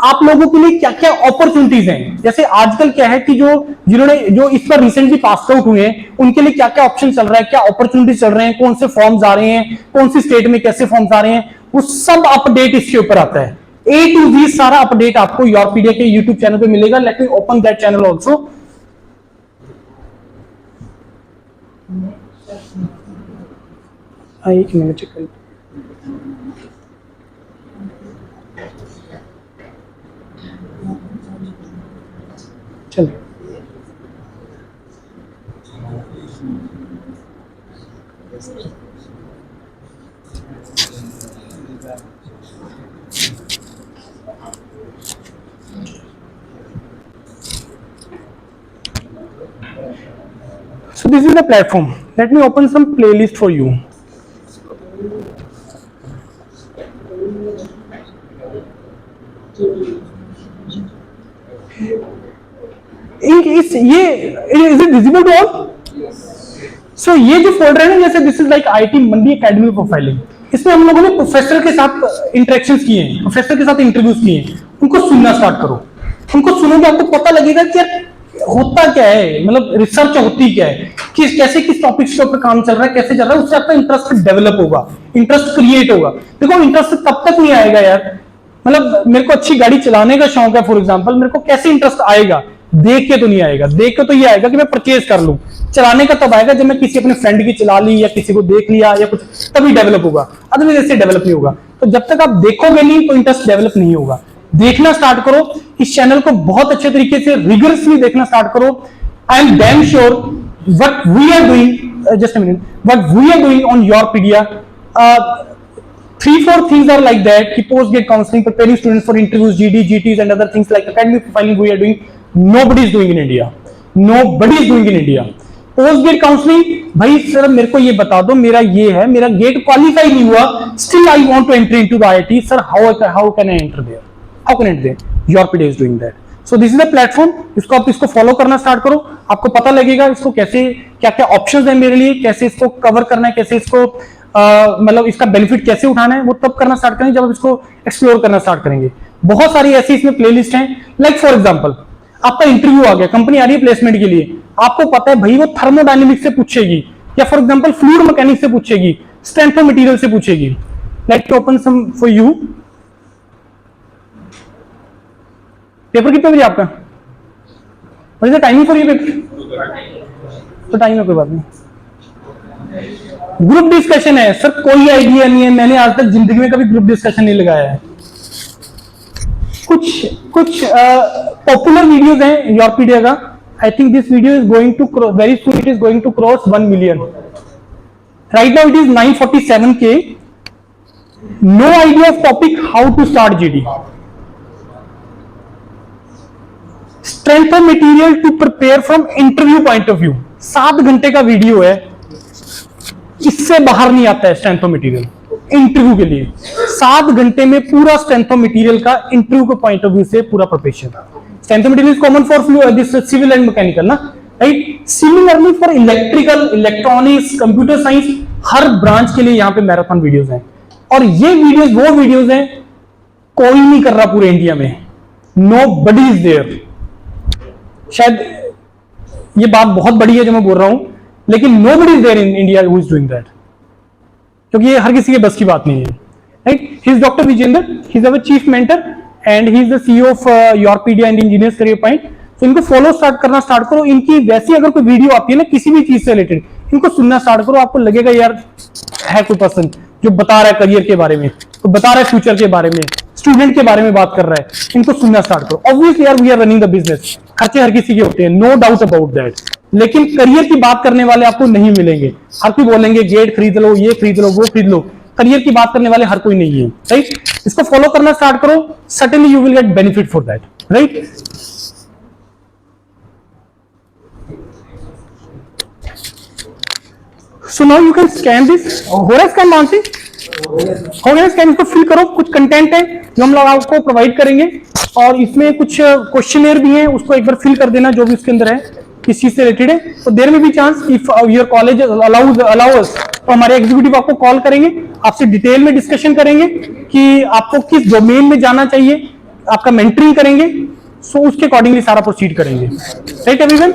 आप लोगों के लिए क्या क्या अपॉर्चुनिटीज हैं, जैसे आजकल क्या है कि जो इस पर रिसेंटली पास आउट हुए हैं उनके लिए क्या क्या ऑप्शन चल रहा है, क्या अपॉर्चुनिटीज चल रहे हैं, कौन से फॉर्म्स आ रहे हैं, कौन सी स्टेट में कैसे फॉर्म्स आ रहे हैं, वो सब अपडेट इसके ऊपर आता है। A to Z सारा अपडेट आपको योरपीडिया के यूट्यूब चैनल पे मिलेगा। Late me open that channel also. एक मिनट चेक करिए। चलिए so this is the platform. Let me open some playlist for you. Is it visible to all? So ये जो फोल्डर है ना, जैसे this is like IT Mandi academic profiling, इसमें हम लोगों ने प्रोफेसर के साथ इंटरेक्शंस किए हैं, प्रोफेसर के साथ इंटरव्यूज किए हैं। उनको सुनना स्टार्ट करो, उनको सुनोगे आपको पता लगेगा कि यार होता क्या है, मतलब रिसर्च होती क्या है, किस टॉपिक्स के ऊपर काम चल रहा है, कैसे चल रहा है, उससे आपका इंटरेस्ट डेवलप होगा, इंटरेस्ट क्रिएट होगा। देखो इंटरेस्ट तब तक नहीं आएगा यार, मतलब मेरे को अच्छी गाड़ी चलाने का शौक है फॉर एग्जांपल, मेरे को कैसे इंटरेस्ट आएगा, देख के तो नहीं आएगा। देख के तो ये आएगा कि मैं परचेज कर लूं, चलाने का तब आएगा जब मैं किसी अपने फ्रेंड की चला ली या किसी को देख लिया या कुछ, तभी डेवलप होगा, अदरवाइज ऐसे डेवलप नहीं होगा। तो जब तक आप देखोगे नहीं तो इंटरेस्ट डेवलप नहीं होगा। देखना स्टार्ट करो, इस चैनल को बहुत अच्छे तरीके से रिगरसली देखना स्टार्ट करो। I am damn sure what we are doing, just a minute, what we are doing on Yourpedia, 3-4 things are like that, कि post grad counseling, preparing students for interviews, GD, GTs and other things like academic profiling we are doing. Nobody is doing in India. Nobody is doing in India. Post grade counselling, भाई sir मेरे को ये बता दो, मेरा ये है, मेरा गेट क्वालिफाई नहीं हुआ, still I want to enter into the IIT, sir how can I enter there, how can I enter there? Yourpedia is doing that. So this is a platform, इसको फॉलो करना start करो, आपको पता लगेगा इसको कैसे, क्या क्या ऑप्शंस है मेरे लिए, कैसे इसको कवर करना है, कैसे इसको मतलब इसका बेनिफिट कैसे उठाना है, वो तब करना स्टार्ट करेंगे जब आप इसको एक्सप्लोर करना स्टार्ट करेंगे। बहुत सारी ऐसी इसमें प्लेलिस्ट हैं, लाइक फॉर एग्जांपल आपका इंटरव्यू आ गया, कंपनी आ रही है प्लेसमेंट के लिए, आपको पता है भाई वो थर्मोडायनेमिक्स से पूछेगी या फॉर एग्जांपल फ्लूइड मैकेनिक्स से पूछेगी, स्ट्रेंथ ऑफ मटेरियल से पूछेगी। Let me open some for you. Paper कितने बजे आपका? What is the timing for you paper? तो टाइम है, कोई बात नहीं। ग्रुप डिस्कशन है सर, कोई आइडिया नहीं है, मैंने आज तक जिंदगी में कभी ग्रुप डिस्कशन नहीं लगाया है। कुछ कुछ पॉपुलर वीडियोस हैं योरपीडिया का. I think this video is going to very soon it is going to cross 1 million. Right now it is 947K. No idea of topic how to start GD. Strength of material to prepare from interview point of view. 7 घंटे का video है, इससे बाहर नहीं आता है strength of material interview के लिए. 7 घंटे में पूरा स्ट्रेंथ ऑफ मटेरियल का इंटरव्यू के पॉइंट ऑफ व्यू से पूरा preparation. Strength of material is common for this civil and mechanical ना, right. Similarly for electrical, electronics, computer science, हर ब्रांच के लिए यहाँ पे मैराथन वीडियोस हैं. और ये वीडियोस वो वीडियोस हैं कोई नहीं कर रहा पूरे इंडिया में. Nobody is there. शायद ये बात बहुत बड़ी है जो मैं बोल रहा हूं, लेकिन nobody is there in India who is doing that, क्योंकि ये हर किसी के बस की बात नहीं है, right. He is doctor Vijendra, he is our chief mentor and he is the CEO of Yourpedia and engineers career point. तो इनको फॉलो करना स्टार्ट करो. इनकी वैसी अगर कोई वीडियो आती है ना किसी भी चीज से रिलेटेड, इनको सुनना स्टार्ट करो. आपको लगेगा यार है कोई पर्सन जो बता रहा है करियर के बारे में, तो बता रहा है फ्यूचर के बारे में, स्टूडेंट के बारे में बात कर रहा है. इनको सुनना स्टार्ट करो. ऑब्वियसली यार we are running the business, खर्चे हर किसी के होते हैं, नो डाउट अबाउट दैट. लेकिन करियर की बात करने वाले आपको नहीं मिलेंगे. हर कोई बोलेंगे गेट खरीद लो, ये खरीद लो, वो खरीद लो. करियर की बात करने वाले हर कोई नहीं है, राइट. इसको फॉलो करना स्टार्ट करो. Certainly you will get benefit for that, right. So now you can scan this. हो रहा है स्कैन मानसी? हो गया स्कैन. इसको फिल करो. कुछ कंटेंट है जो हम लोग आपको प्रोवाइड करेंगे और इसमें कुछ क्वेश्चनर भी हैं, उसको एक बार फिल कर देना जो भी उसके अंदर है, किस चीज से रिलेटेड है. तो देयर में भी chance if your college allow us, तो हमारे एग्जीक्यूटिव आपको कॉल करेंगे, आपसे डिटेल में डिस्कशन करेंगे कि आपको किस डोमेन में जाना चाहिए, आपका मेंटरिंग करेंगे. सो उसके अकॉर्डिंगली सारा प्रोसीड करेंगे, right everyone.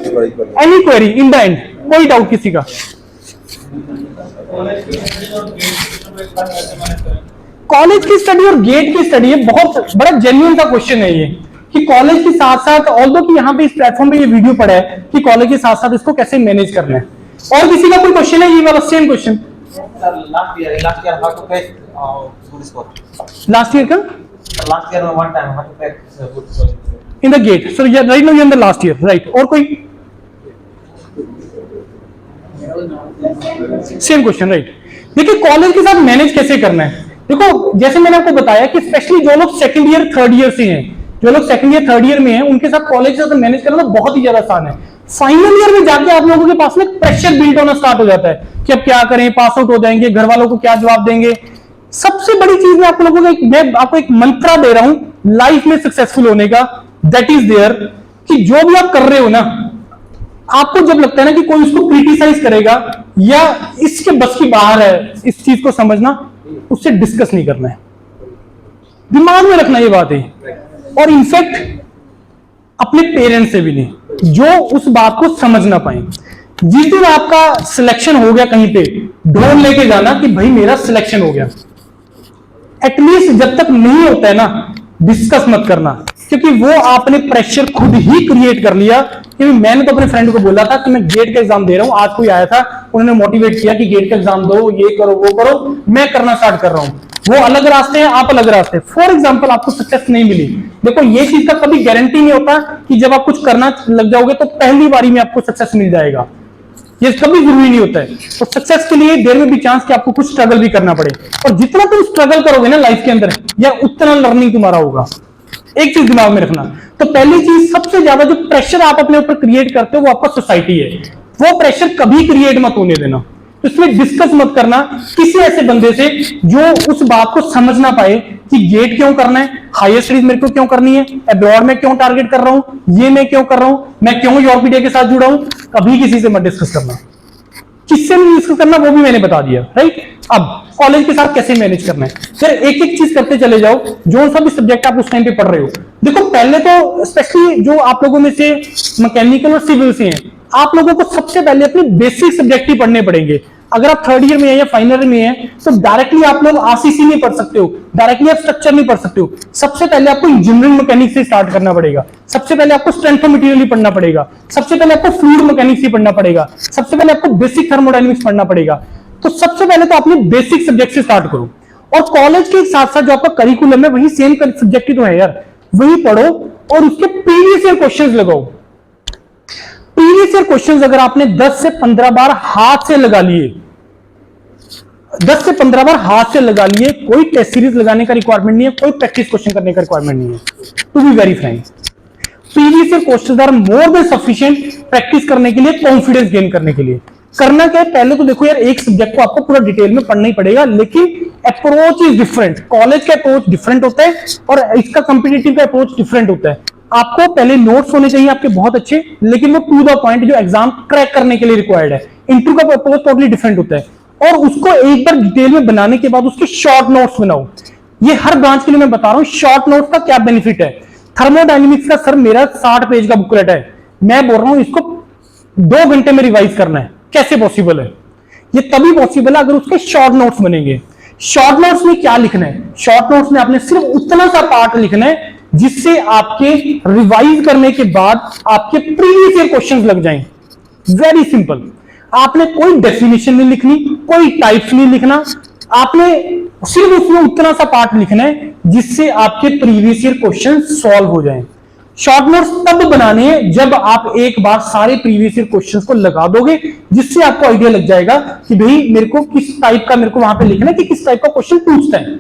Any query in the end, कोई डाउट किसी का? कॉलेज की स्टडी और गेट की स्टडी, है बहुत बड़ा जेन्युइन का क्वेश्चन है ये, कि कॉलेज के साथ साथ, ऑल्दो कि यहाँ पे इस प्लेटफॉर्म पे ये वीडियो पड़ा है कि कॉलेज के साथ साथ इसको कैसे मैनेज करना है. और किसी का कोई क्वेश्चन है? ये वाला same question. Last year how to crack good score. Last year का last year one time how to crack good score in the GATE. So right now you in the last year, right. और कोई same question, right. देखिए college के साथ manage कैसे करना है. देखो जैसे मैंने आपको बताया कि स्पेशली जो लोग सेकंड ईयर थर्ड ईयर से हैं, जो लोग सेकंड ईयर थर्ड ईयर में हैं, उनके साथ कॉलेज के साथ मैनेज करना तो बहुत ही ज्यादा आसान है. फाइनल ईयर में जाके आप लोगों के पास में प्रेशर बिल्ड होना स्टार्ट हो जाता है कि अब क्या करें, पास आउट हो जाएंगे, घर वालों को क्या जवाब देंगे. सबसे बड़ी चीज मैं आप लोगों को मैं आपको एक मंत्रा दे रहा हूं लाइफ में सक्सेसफुल होने का, दैट इज देयर, कि जो भी आप कर रहे हो ना, आपको जब लगता है ना कि कोई उसको क्रिटिसाइज करेगा या इसके बस की बाहर है इस चीज को समझना, उससे डिस्कस नहीं करना है. दिमाग में रखना ये बात है. और इनफैक्ट अपने पेरेंट्स से भी नहीं, जो उस बात को समझ ना पाए. जिस दिन आपका सिलेक्शन हो गया कहीं पे, ढोल लेके जाना कि भाई मेरा सिलेक्शन हो गया. एटलीस्ट जब तक नहीं होता है ना, डिस्कस मत करना, क्योंकि वो आपने प्रेशर खुद ही क्रिएट कर लिया. क्योंकि मैंने तो अपने फ्रेंड को बोला था कि मैं गेट का एग्जाम दे रहा हूं. आज कोई आया था, उन्होंने मोटिवेट किया कि गेट का एग्जाम दो, ये करो, वो करो. मैं करना स्टार्ट कर रहा हूं. वो अलग रास्ते हैं, आप अलग रास्ते हैं. फॉर एग्जाम्पल आपको सक्सेस नहीं मिली. देखो ये चीज का कभी गारंटी नहीं होता कि जब आप कुछ करना लग जाओगे तो पहली बारी में आपको सक्सेस मिल जाएगा. ये कभी जरूरी नहीं होता है. तो सक्सेस के लिए देर में भी चांस कि आपको कुछ स्ट्रगल भी करना पड़े. और जितना तुम स्ट्रगल करोगे ना लाइफ के अंदर, या उतना लर्निंग तुम्हारा होगा. एक चीज दिमाग में रखना. तो पहली चीज, सबसे ज्यादा जो प्रेशर आप अपने ऊपर क्रिएट करते हो वो आपका सोसाइटी है. वो प्रेशर कभी क्रिएट मत होने देना. तो इसमें डिस्कस मत करना किसी ऐसे बंदे से जो उस बात को समझ ना पाए कि गेट क्यों करना है, हायर स्टडीज मेरे को क्यों करनी है, अब्रॉड में क्यों टारगेट कर रहा हूं, ये मैं क्यों कर रहा हूं, मैं क्यों योरपीडिया के साथ जुड़ा हूं. कभी किसी से मत डिस्कस करना. किससे नहीं डिस्कस करना वो भी मैंने बता दिया, राइट. अब कॉलेज के साथ कैसे मैनेज करना है, फिर एक एक चीज करते चले जाओ. जो सा भी सब्जेक्ट आप उस टाइम पे पढ़ रहे हो, देखो पहले तो स्पेशली जो आप लोगों में से मैकेनिकल और सिविल से हैं, आप लोगों को सबसे पहले अपने बेसिक सब्जेक्ट ही पढ़ने पड़ेंगे. अगर आप थर्ड ईयर में है या फाइनल ईयर में है तो डायरेक्टली आप लोग आरसीसी नहीं पढ़ सकते हो, डायरेक्टली आप स्ट्रक्चर नहीं पढ़ सकते हो. सबसे पहले आपको इंजीनियरिंग मैकेनिक्स से स्टार्ट करना पड़ेगा. सबसे पहले आपको स्ट्रेंथ ऑफ मटेरियल ही पढ़ना पड़ेगा. सबसे पहले आपको फ्लूइड मैकेनिक्स ही पढ़ना पड़ेगा. सबसे पहले आपको बेसिक थर्मोडायनेमिक्स पढ़ना पड़ेगा. तो सबसे पहले तो अपने बेसिक सब्जेक्ट से स्टार्ट करो. और कॉलेज के साथ साथ जो आपका करिकुलम है वही सेम सब्जेक्ट ही तो है यार. वही पढ़ो और उसके प्रीवियस ईयर क्वेश्चंस लगाओ। प्रीवियस ईयर क्वेश्चंस अगर आपने 10 से 15 बार हाथ से लगा लिए, 10 से 15 बार हाथ से लगा लिए, कोई टेस्ट सीरीज लगाने का रिक्वायरमेंट नहीं है, कोई प्रैक्टिस क्वेश्चन करने का रिक्वायरमेंट नहीं है। To be very frank, previous year questions are more than sufficient practice करने के लिए, कॉन्फिडेंस गेन करने के लिए। करना क्या है, पहले तो देखो यार, एक सब्जेक्ट को आपको पूरा डिटेल में पढ़ना ही पड़ेगा, लेकिन अप्रोच इज डिफरेंट। कॉलेज का अप्रोच डिफरेंट होता है और इसका कॉम्पिटिटिव का अप्रोच डिफरेंट होता है। आपको पहले नोट्स होने चाहिए आपके बहुत अच्छे, लेकिन वो टू द पॉइंट, जो एग्जाम क्रैक करने के लिए रिक्वायर्ड है। इंटरव्यू का अप्रोच टोटली डिफरेंट होता है, और उसको एक बार डिटेल में बनाने के बाद उसके शॉर्ट नोट्स बनाओ। ये हर ब्रांच के लिए मैं बता रहा हूं, शॉर्ट नोट्स का क्या बेनिफिट है। थर्मोडायनेमिक्स का सर मेरा 60 पेज का बुकलेट है, मैं बोल रहा हूं इसको 2 घंटे में रिवाइज करना है। कैसे पॉसिबल है? ये तभी पॉसिबल है अगर उसके शॉर्ट नोट्स बनेंगे। शॉर्ट नोट्स में क्या लिखना है? शॉर्ट नोट्स में आपने सिर्फ उतना सा पार्ट लिखना है जिससे आपके रिवाइज करने के बाद आपके प्रीवियस ईयर क्वेश्चंस लग जाएं। Very simple. आपने कोई डेफिनेशन नहीं लिखनी, कोई टाइप्स नहीं लिखना, आपने सिर्फ उसमें उतना सा पार्ट लिखना है जिससे आपके प्रीवियस ईयर क्वेश्चन सॉल्व हो जाएं। शॉर्ट नोट्स तब बनाने हैं जब आप एक बार सारे प्रीवियस ईयर क्वेश्चंस को लगा दोगे, जिससे आपको आइडिया लग जाएगा कि भाई मेरे को किस टाइप का मेरे को वहां पे लिखना है, कि किस टाइप का क्वेश्चन पूछता है।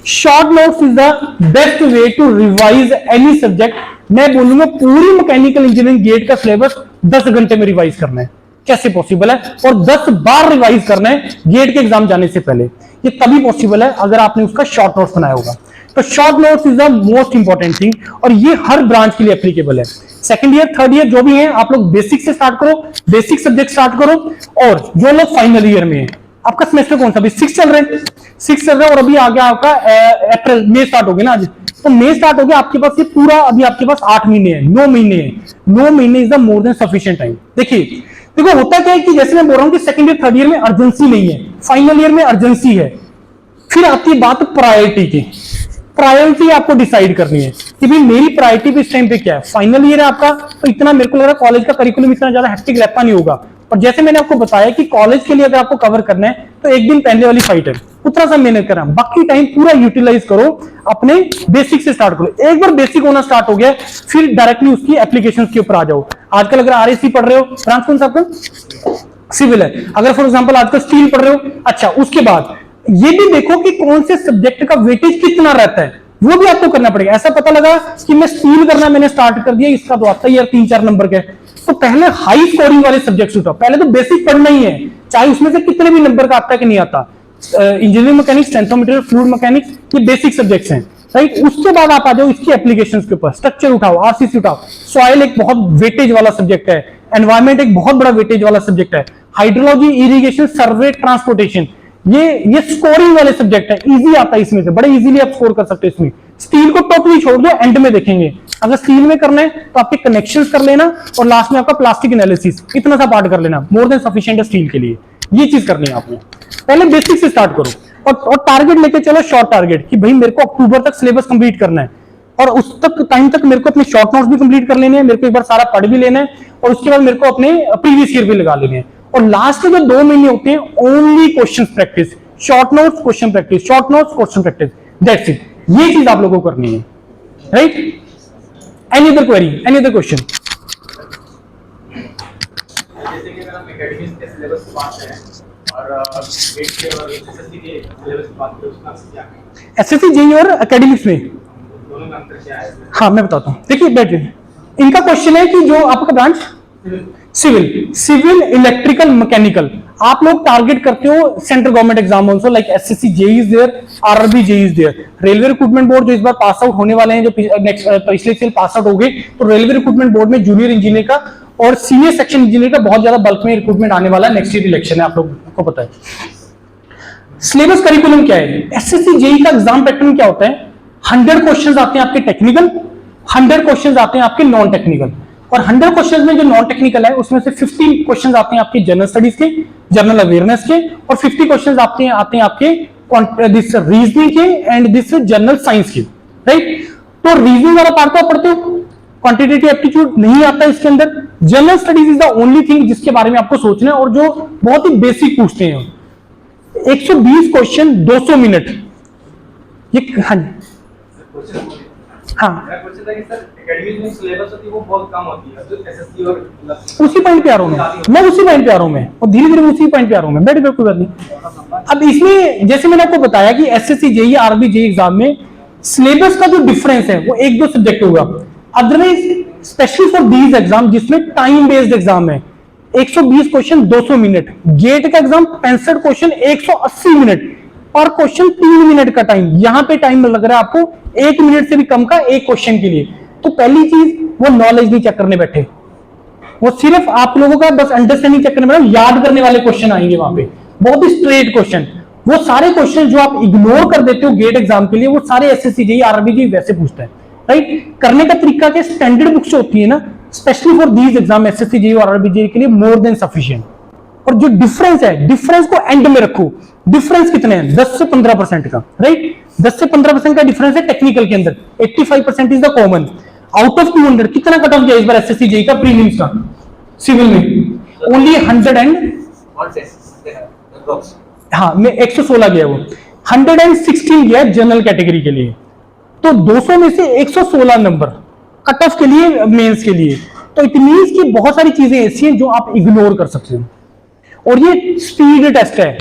Short notes is the best way to revise any subject. मैं बोलूंगा पूरी मैकेनिकल इंजीनियरिंग गेट का सिलेबस 10 घंटे में रिवाइज करना है। कैसे पॉसिबल है? और 10 बार रिवाइज करना है गेट के एग्जाम जाने से पहले। ये तभी पॉसिबल है अगर आपने उसका शॉर्ट नोट्स बनाया होगा। तो short notes is the most important thing, और ये हर ब्रांच के लिए एप्लीकेबल है। सेकंड ईयर, थर्ड ईयर जो भी है, आप लोग बेसिक से स्टार्ट करो, बेसिक सब्जेक्ट स्टार्ट करो। और जो लोग फाइनल ईयर में है, आपका सेमेस्टर कौन सा? अभी 6 चल रहे हैं, 6 चल रहा है, और अभी आगे आपका अप्रैल मई स्टार्ट हो गया ना आज, तो मई स्टार्ट हो गया। आपके पास ये पूरा अभी आपके पास 8 महीने है, 9 महीने है। 9 महीने is the more than sufficient time. देखिए देखो होता क्या है कि जैसे मैं बोल रहा हूं कि सेकंड ईयर थर्ड ईयर में अर्जेंसी नहीं है, फाइनल ईयर में अर्जेंसी है। फिर आती है बात प्रायोरिटी की। प्रायोरिटी आपको डिसाइड करनी है कि भाई मेरी प्रायोरिटी इस टाइम पे क्या है। फाइनल ईयर है आपका, तो इतना मेरे को लग रहा है कॉलेज का करिकुलम इतना ज्यादा हेक्टिक रहता नहीं होगा। और जैसे मैंने आपको बताया कि कॉलेज के लिए अगर आपको कवर करना है तो एक दिन पहले वाली फाइट है, उतना सा मेहनत करना, बाकी टाइम पूरा यूटिलाइज करो, अपने बेसिक से स्टार्ट करो। एक बार बेसिक होना स्टार्ट हो गया, फिर डायरेक्टली उसकी एप्लीकेशंस के ऊपर आ जाओ। आजकल अगर आरएसी पढ़ रहे हो, ब्रांच कौन सा आपका? सिविल है। अगर फॉर एग्जांपल आजकल स्टील पढ़ रहे हो, अच्छा उसके बाद ये भी देखो कि कौन से सब्जेक्ट का वेटेज कितना रहता है, वो भी आपको करना पड़ेगा। ऐसा पता लगा कि मैं स्टील करना मैंने स्टार्ट कर दिया, इसका तो आता ही यार 3-4 नंबर के, तो पहले हाई स्कोरिंग वाले सब्जेक्ट्स उठाओ। पहले तो बेसिक पढ़ना ही है, चाहे उसमें से कितने भी नंबर का आता है कि नहीं आता। इंजीनियरिंग मैकेनिक्स, टेंथोमीटर, फ्लूइड मैकेनिक्स, ये बेसिक सब्जेक्ट्स हैं, राइट। उसके बाद आप आ जाओ इसकी एप्लीकेशंस के ऊपर। स्ट्रक्चर उठाओ, आरसीसी उठाओ, सॉइल एक बहुत वेटेज वाला सब्जेक्ट है, एनवायरमेंट एक बहुत बड़ा वेटेज वाला सब्जेक्ट है, हाइड्रोलॉजी, इरिगेशन, सर्वे, ट्रांसपोर्टेशन, ये स्कोरिंग वाले सब्जेक्ट है, इजी आता है इसमें से, बड़े इजीली आप स्कोर कर सकते हो इसमें। स्टील को टोटली छोड़ दो, एंड में देखेंगे। अगर स्टील में करना है तो आपके कनेक्शंस कर लेना, और लास्ट में आपका प्लास्टिक एनालिसिस, इतना सा पार्ट कर लेना, मोर देन सफिशिएंट है स्टील के लिए। ये चीज करनी है आपने, पहले बेसिक से स्टार्ट करो, और टारगेट लेके चलो, शॉर्ट टारगेट, कि भाई मेरे को अक्टूबर तक सिलेबस कंप्लीट करना है, और उस तक टाइम तक मेरे को अपने शॉर्ट नोट्स भी कंप्लीट कर लेने हैं, मेरे को एक बार सारा पढ़ भी लेना है, और उसके बाद मेरे को अपने प्रीवियस ईयर भी लगा लेने हैं। और लास्ट के जो 2 महीने होते हैं, only question practice, short notes question practice, short notes question practice, that's it. ये चीज आप लोगों को करनी है, right. Any other query, any other question? जैसे कि अगर हम एकेडमिक्स के सिलेबस की बात करें और गेट के और एसएससी के सिलेबस की बात करें, उसका क्या है? एसएससी, जेईई और एकेडमिक्स में दोनों का अंतर क्या है? हाँ मैं बताता हूँ। देखिए बैठिए, इनका क्वेश्चन है कि जो आपका ब्रांच सिविल, इलेक्ट्रिकल, मैकेनिकल, आप लोग टारगेट करते हो central government exam also, like SSC, JEE is there, RRB, JEE is there. Railway recruitment board जो इस बार पास आउट होने वाले हैं, जो पिछले साल पास आउट हो गए, तो रेलवे रिक्रूटमेंट बोर्ड में जूनियर इंजीनियर का और सीनियर सेक्शन इंजीनियर का बहुत ज्यादा बल्क में रिक्रूटमेंट आने वाला है। नेक्स्ट ईयर इलेक्शन है, आप लोग को पता है। सिलेबस करिकुलम क्या है? एसएससी, जेईई का एग्जाम पैटर्न क्या होता है? 100 क्वेश्चंस आते हैं आपके टेक्निकल, 100 क्वेश्चंस आते हैं आपके नॉन टेक्निकल, और 100 क्वेश्चंस में जो नॉन टेक्निकल है उसमें से 50 क्वेश्चंस आते हैं आपके जनरल स्टडीज के, जनरल अवेयरनेस के, और 50 क्वेश्चंस आते हैं आपके दिस रीजनिंग के एंड दिस जनरल साइंस के, राइट। तो रीजनिंग वाला पार्ट तो पढ़ते हो, क्वांटिटेटिव एप्टीट्यूड नहीं आता इसके अंदर। General studies is the only thing जिसके बारे में आपको सोचना है, और जो बहुत ही बेसिक पूछते हैं। 120 क्वेश्चन, 200 मिनट। ये हाँ हाँ मेरा क्वेश्चन था कि सर एकेडमी में सिलेबस होती है वो बहुत कम होती है, जो एसएससी और उसी पॉइंट पे आ रहा हूँ मैं उसी पॉइंट पे आ रहा हूँ मैं, और धीरे धीरे उसी पॉइंट पे आ रहा हूँ मैं, बैठ कोई बात नहीं। अब इसमें जैसे मैंने आपको बताया कि SSC JEE RRB JEE exam में सिलेबस का जो डिफरेंस है वो 1-2 सब्जेक्ट होगा। Otherwise specially for these exam जिसमें टाइम बेस्ड एग्जाम है, 120 क्वेश्चन 200 मिनट, गेट का एग्जाम 65 क्वेश्चन 180 मिनट, पर क्वेश्चन 3 मिनट का टाइम, यहां पे टाइम लग रहा है आपको 1 मिनट से भी कम का एक क्वेश्चन के लिए। तो पहली चीज वो नॉलेज नहीं चेक करने बैठे, वो सिर्फ आप लोगों का बस अंडरस्टैंडिंग चेक करने बैठे, याद करने वाले क्वेश्चन आएंगे वहां पे, बहुत ही स्ट्रेट क्वेश्चन। वो सारे क्वेश्चन जो आप इग्नोर कर देते हो गेट एग्जाम के लिए, वो सारे एसएससी जेईई आरआरबी जेईई वैसे पूछता है, राइट। करने का तरीका क्या, स्टैंडर्ड बुक्स होती है ना, specially for these exam SSC JEE और आरआरबी जेईई के लिए मोर देन सफिशिएंट। और जो डिफरेंस है, डिफरेंस को एंड में रखो। डिफरेंस कितने हैं, 10 से 15% का, राइट। 10 से 15% का डिफरेंस है टेक्निकल के अंदर, 85% is the common. Out of 200 कितना कट ऑफ गया इस बार एसएससी जेईई का प्रीलिम्स का सिविल में? ओनली 100 एंड हाँ मैं 116 गया, वो 116 गया जनरल कैटेगरी के लिए। तो 200 में से 116 नंबर कट ऑफ के लिए, मेंस के लिए। तो इट मींस कि बहुत सारी चीजें ऐसी हैं जो आप इग्नोर कर सकते हो। और ये स्पीड टेस्ट है,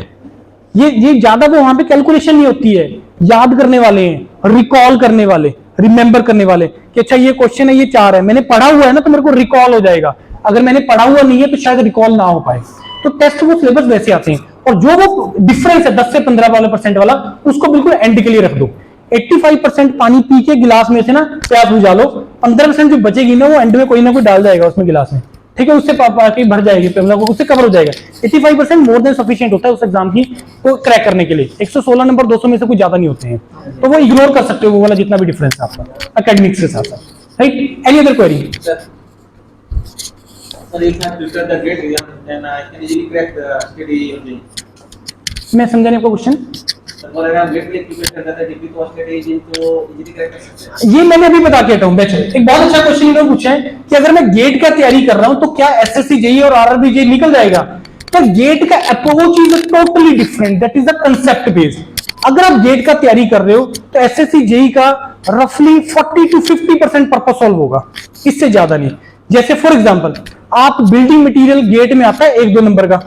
ये ज्यादा वो वहां पे कैलकुलेशन नहीं होती है, याद करने वाले हैं, रिकॉल करने वाले, रिमेंबर करने वाले कि अच्छा ये क्वेश्चन है, ये 4 है, मैंने पढ़ा हुआ है ना तो मेरे को रिकॉल हो जाएगा, अगर मैंने पढ़ा हुआ नहीं है तो शायद रिकॉल ना हो पाए। तो टेस्ट वो सिलेबस वैसे आते हैं। और जो वो डिफरेंस है 10 से 15 वाले % वाला, उसको बिल्कुल एंड के लिए रख दो। 85% पानी पी के गिलास में से ना प्यास बुझा लो, 15% जो बचेगी ना वो एंड में कोई ना कोई डाल जाएगा उसमें गिलास में, ठीक है, उससे पानी भर जाएगी, उससे कवर हो जाएगा। 85% मोर देन सफिशिएंट होता है उस एग्जाम की को क्रैक करने के लिए। 116 नंबर 200 में से कुछ ज्यादा नहीं होते हैं, तो वो इग्नोर कर सकते हो वो वाला जितना भी डिफरेंस है आपका एकेडमिक्स के साथ, राइट। Any other query? मैं समझा नहीं आपका क्वेश्चन। ये मैंने अभी बता के हटा हूं। एक बहुत अच्छा क्वेश्चन इन्होंने पूछा है कि अगर मैं गेट का तैयारी कर रहा हूं तो क्या एसएससी जेईई और आरआरबी जेईई निकल जाएगा? तो गेट का approach is totally different, that is the concept based. अगर आप गेट का तैयारी कर रहे हो तो एसएससी जेईई का रफली 40 to 50% पर्पस सॉल्व होगा, इससे ज्यादा नहीं। जैसे फॉर एग्जांपल आप बिल्डिंग मटेरियल गेट में आता है 1-2 नंबर का,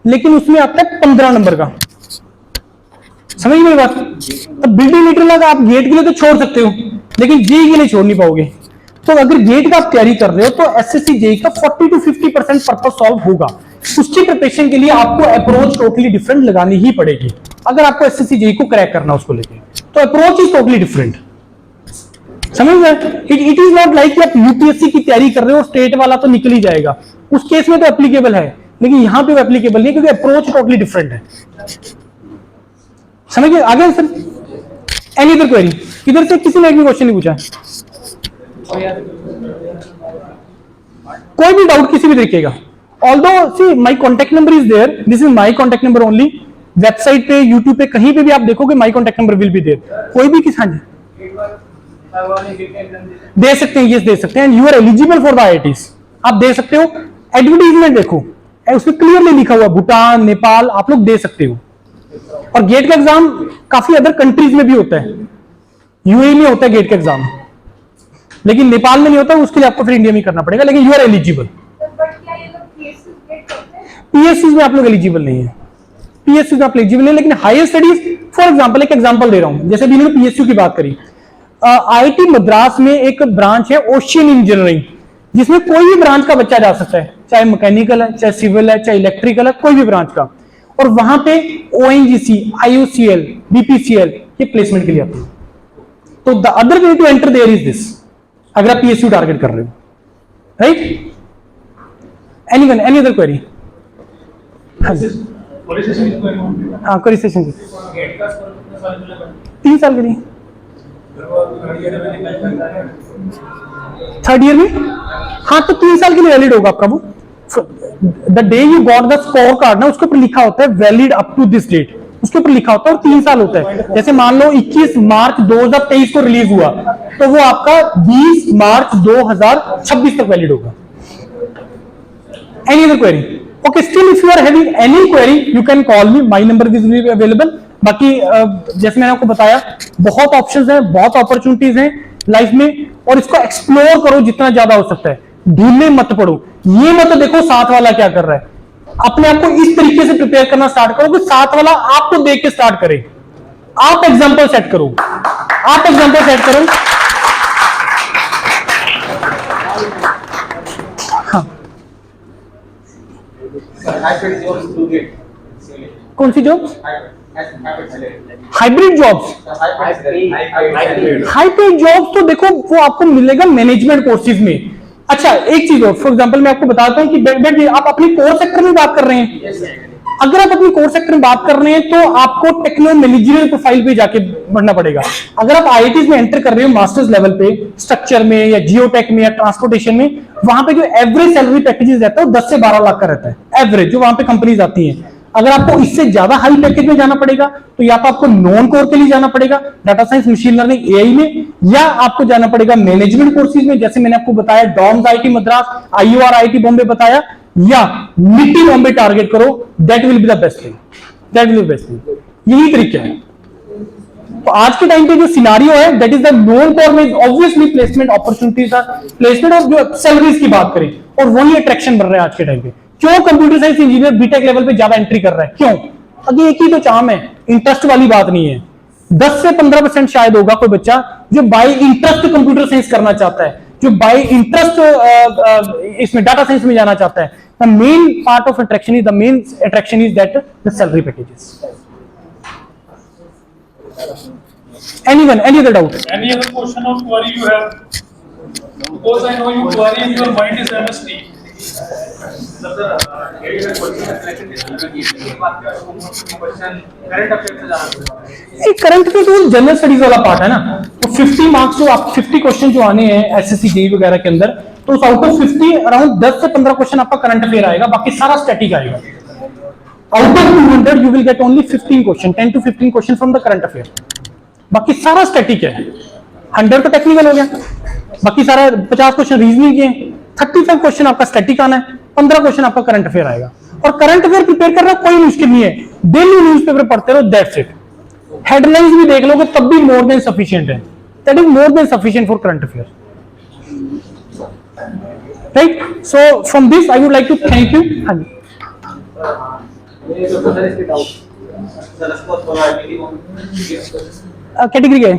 लेकिन उसमें आता है 15 नंबर का, समझ मेरी बात? तो बिल्डिंग मटेरियल आप गेट के लिए तो छोड़ सकते हो, लेकिन जेईई के लिए छोड़ नहीं पाओगे। तो अगर गेट का आप तैयारी कर रहे हो तो एसएससी जेईई का 40 to 50% पर्पस सॉल्व होगा। उसकी प्रिपरेशन के लिए आपको अप्रोच टोटली डिफरेंट लगानी ही पड़ेगी। अगर आपको एसएससी जेईई को क्रैक करना उसको लेके, तो अप्रोच इज टोटली डिफरेंट, समझ गए? इट इज नॉट लाइक कि आप यूपीएससी की तैयारी कर रहे हो स्टेट वाला तो निकल ही जाएगा, उस केस में तो एप्लीकेबल है, लेकिन यहां पे एप्लीकेबल नहीं, क्योंकि अप्रोच टोटली डिफरेंट है। समझ गए? आगे सर एनी अदर क्वेरी? इधर से किसी ने एक भी क्वेश्चन नहीं पूछा, कोई भी डाउट किसी भी तरीके का? Although see my contact number is there, this is my contact number only. Website पे, यूट्यूब पे, कहीं पे भी आप देखोगे my contact number will be there. कोई भी किसान दे सकते हैं, यस दे सकते हैं, and you are eligible for the IITs, आप दे सकते हो। एडवर्टीजमेंट देखो, उसमें क्लियरली लिखा हुआ भूटान, नेपाल, आप लोग दे सकते हो। और गेट का एग्जाम काफी अदर कंट्रीज में भी होता है, यूएई में होता है गेट का एग्जाम, लेकिन नेपाल में नहीं होता, उसके लिए आपको फिर इंडिया में करना पड़ेगा, लेकिन यू आर एलिजिबल। पीएससी में आप लोग एलिजिबल नहीं है, पीएससी में आप एलिजिबल नहीं, लेकिन हायर स्टडीज, फॉर एग्जांपल एक एग्जांपल दे रहा हूं, जैसे भी इन्होंने पीएसयू की बात करी, आईआईटी मद्रास में एक ब्रांच है ओशियन इंजीनियरिंग, जिसमें कोई भी ब्रांच का बच्चा जा सकता है, चाहे मैकेनिकल है, चाहे सिविल है, चाहे इलेक्ट्रिकल है, कोई भी ब्रांच का। और वहां पे ओएनजीसी, आईयूसीएल, बीपीसीएल ये प्लेसमेंट के लिए आते हैं। तो the other way to enter there is this, अगर आप पीएसयू टारगेट कर रहे हो, right? Anyone, any other query? हाँ जी, हाँ क्वेरी सेशन 3 साल के लिए। थर्ड ईयर में हाँ, तो 3 साल के लिए वैलिड होगा आपका वो। The day you got the score card ना, उसके ऊपर लिखा होता है valid up to this date, उसके ऊपर लिखा होता है, और 3 साल होता है। जैसे मान लो 21 मार्च 2023 को रिलीज हुआ, तो वो आपका 20 मार्च 2026 तक वैलिड होगा। Any other query? Okay, still if you are having any query you can call me, my number is available. बाकी जैसे मैंने आपको बताया, बहुत ऑप्शंस हैं, बहुत अपॉर्चुनिटीज हैं, लाइफ में, और इसको एक्सप्लोर करो जितना ज्यादा हो सकता है, ढूंढने मत पड़ो। ये मत देखो साथ वाला क्या कर रहा है, अपने आप को इस तरीके से प्रिपेयर करना स्टार्ट करो कि साथ वाला आपको देख के स्टार्ट करे। आप एग्जांपल सेट करो, आप एग्जांपल सेट करो। हाँ, कौन सी jobs? Hybrid jobs. Hybrid jobs तो देखो वो आपको मिलेगा मैनेजमेंट कोर्सेज में। अच्छा, एक चीज और, फॉर एग्जांपल मैं आपको बताता हूं कि आप अपनी कोर सेक्टर में बात कर रहे हैं। अगर आप अपनी कोर सेक्टर में बात कर रहे हैं तो आपको टेक्नो मैनेजरियल प्रोफाइल पे जाके बढ़ना पड़ेगा। अगर आप आईआईटीज में एंटर कर रहे हो मास्टर्स लेवल पे, स्ट्रक्चर में या जियोटेक में या ट्रांसपोर्टेशन में, वहां पे जो एवरेज सैलरी पैकेजेस रहता है वो 10 से 12 लाख का रहता है एवरेज, जो वहां पे कंपनीज आती हैं। अगर आपको इससे ज्यादा हाई पैकेज में जाना पड़ेगा तो या तो आपको नॉन कोर के लिए जाना पड़ेगा, data science, machine learning, AI में, या आपको जाना पड़ेगा मैनेजमेंट कोर्सेज में, जैसे मैंने आपको बताया DoMS IIT Madras, IOR IIT Bombay बताया, या निटी बॉम्बे टारगेट करो। That will be the best thing, that will be best thing. यही तरीका है। तो आज के टाइम पे जो सिनारियो है that is the non core में ऑब्वियसली प्लेसमेंट अपॉर्चुनिटीज, प्लेसमेंट और जो सैलरीज की बात करें, और वही अट्रैक्शन बढ़ रहा है आज के टाइम पे। क्यों computer science engineer BTech level पे ज्यादा एंट्री कर रहा है? क्यों? अभी एक ही तो चाम है, इंटरेस्ट वाली बात नहीं है। 10 से 15% शायद होगा कोई बच्चा जो बाय इंटरेस्ट कंप्यूटर साइंस करना चाहता है, जो बाय इंटरेस्ट इसमें डाटा साइंस में जाना चाहता है। The main part of attraction is, the main attraction is that the salary packages. Anyone, any other doubt? Any other question or query you have? Because I know you query in your mind is MST. Current पे तो general studies वाला part है ना, तो 50 marks जो आप 50 question जो आने हैं एसएससी जेईई वगैरह के अंदर, तो उस आउट ऑफ 50 अराउंड 10 से 15 क्वेश्चन आपका करंट अफेयर आएगा, बाकी सारा स्टैटिक आएगा। Out of 200 you will get only 15 question, 10 to 15 question from the current affair, बाकी सारा स्टैटिक है। 100 तो टेक्निकल हो गया, बाकी सारा 50 क्वेश्चन रीजनिंग के, 35 क्वेश्चन आपका स्टैटिक आना है, 15 क्वेश्चन आपका करंट अफेयर आएगा। और करंट अफेयर प्रिपेयर करना कोई मुश्किल नहीं है, डेली न्यूज़पेपर पढ़ते रहो, दैट्स इट। हेडलाइंस भी देख लोगे तब भी मोर देन सफिशिएंट है, that is more than sufficient for current affair, right? So from this I would like to thank you. हाँ जी, कैटेगरी क्या है?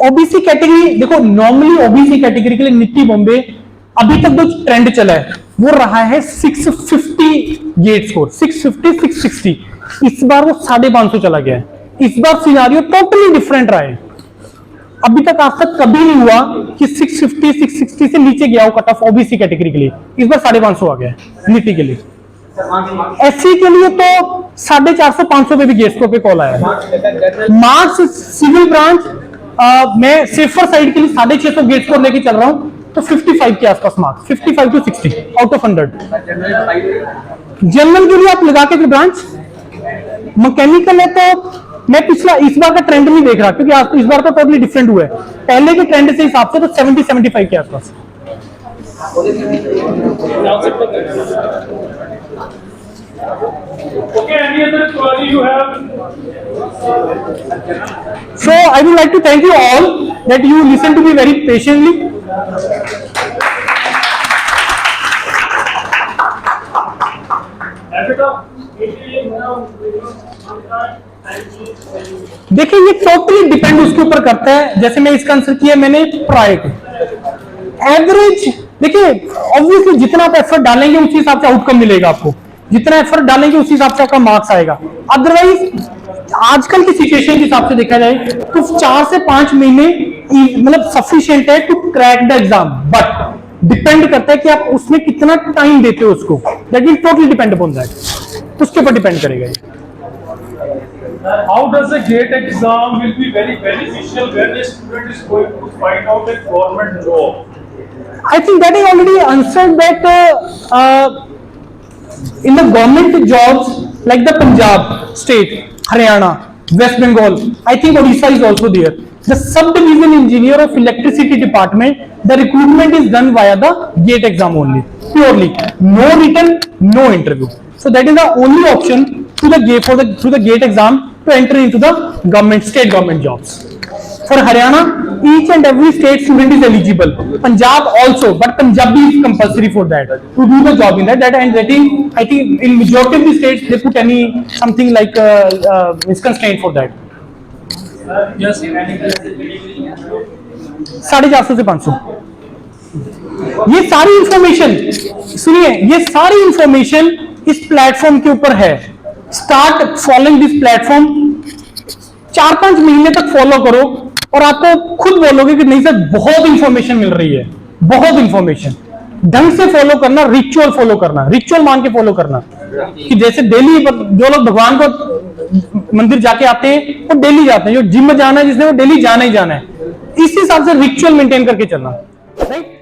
OBC category. देखो नॉर्मली ओबीसी कैटेगरी के लिए निफ्टी बॉम्बे अभी तक जो ट्रेंड चला है वो रहा है 650 गेट स्कोर, 650 660। इस बार वो 550 चला गया है। इस बार सिनारियो टोटली डिफरेंट रहा है। अभी तक आज तक कभी नहीं हुआ कि 650 660 से नीचे गया हो कट ऑफ ओबीसी कैटेगरी के लिए। इस बार 550 आ गया है निफ्टी के लिए। एससी के लिए तो 450 500 पे भी गेट स्कोर पे कॉल आया है। मार्क्स सिविल ब्रांच मैं सेफर साइड के लिए 650 गेट स्कोर लेके चल रहा हूं, तो 55 के आसपास marks, 55 to 60 out of 100। General के लिए आप लगा के ब्रांच, मैकेनिकल है तो मैं पिछला इस बार का ट्रेंड नहीं देख रहा, क्योंकि आज इस बार तो टोटली डिफरेंट हुआ है। पहले के ट्रेंड से हिसाब से तो 70 75 के आसपास। Okay, any other query you have? So I would like to thank you all that you listen to me very patiently. देखिए ये टोटली डिपेंड उसके ऊपर करता है। जैसे मैं इसका आंसर किया मैंने प्राइवेट एवरेज। देखिए ऑब्वियसली जितना आप एफर्ट डालेंगे उसी हिसाब से आउटकम मिलेगा आपको, जितना एफर्ट डालेंगे उसी हिसाब से आपका मार्क्स आएगा। अदरवाइज आजकल की सिचुएशन के हिसाब से देखा जाए तो 4 से 5 महीने मतलब सफिशिएंट है to crack the exam, but depend करता है कि आप उसमें कितना टाइम देते हो उसको। That will totally depend upon that, उसके ऊपर डिपेंड करेगा ये। How does the GATE exam will be very beneficial when a student is going to find out a government job? I think that I already answered that in the government jobs like the Punjab state, Haryana, West Bengal, I think Odisha is also there. The subdivision engineer of electricity department, the recruitment is done via the GATE exam only, purely, no written, no interview. So that is the only option to the GATE through the GATE exam to enter into the government, state government jobs. For Haryana, each and every state student is eligible. Punjab also, but Punjabi is compulsory for that to do the job in that. And I think in majority of the states they put any something like constraint for that. Yes. 450 से 500. ये सारी information सुनिए, ये सारी information इस platform के ऊपर है. Start following this platform. 4-5 महीने तक फॉलो करो और आपको खुद बोलोगे कि नहीं सर बहुत इंफॉर्मेशन मिल रही है, बहुत इंफॉर्मेशन. ढंग से फॉलो करना, रिचुअल फॉलो करना, रिचुअल मान के फॉलो करना. कि जैसे डेली जो लोग भगवान को मंदिर जाके आते हैं वो डेली जाते हैं, जो जिम में जाना है जिसने वो डेली जाना ही जाना है. इस हिसाब से रिचुअल मेंटेन करके चलना, राइट.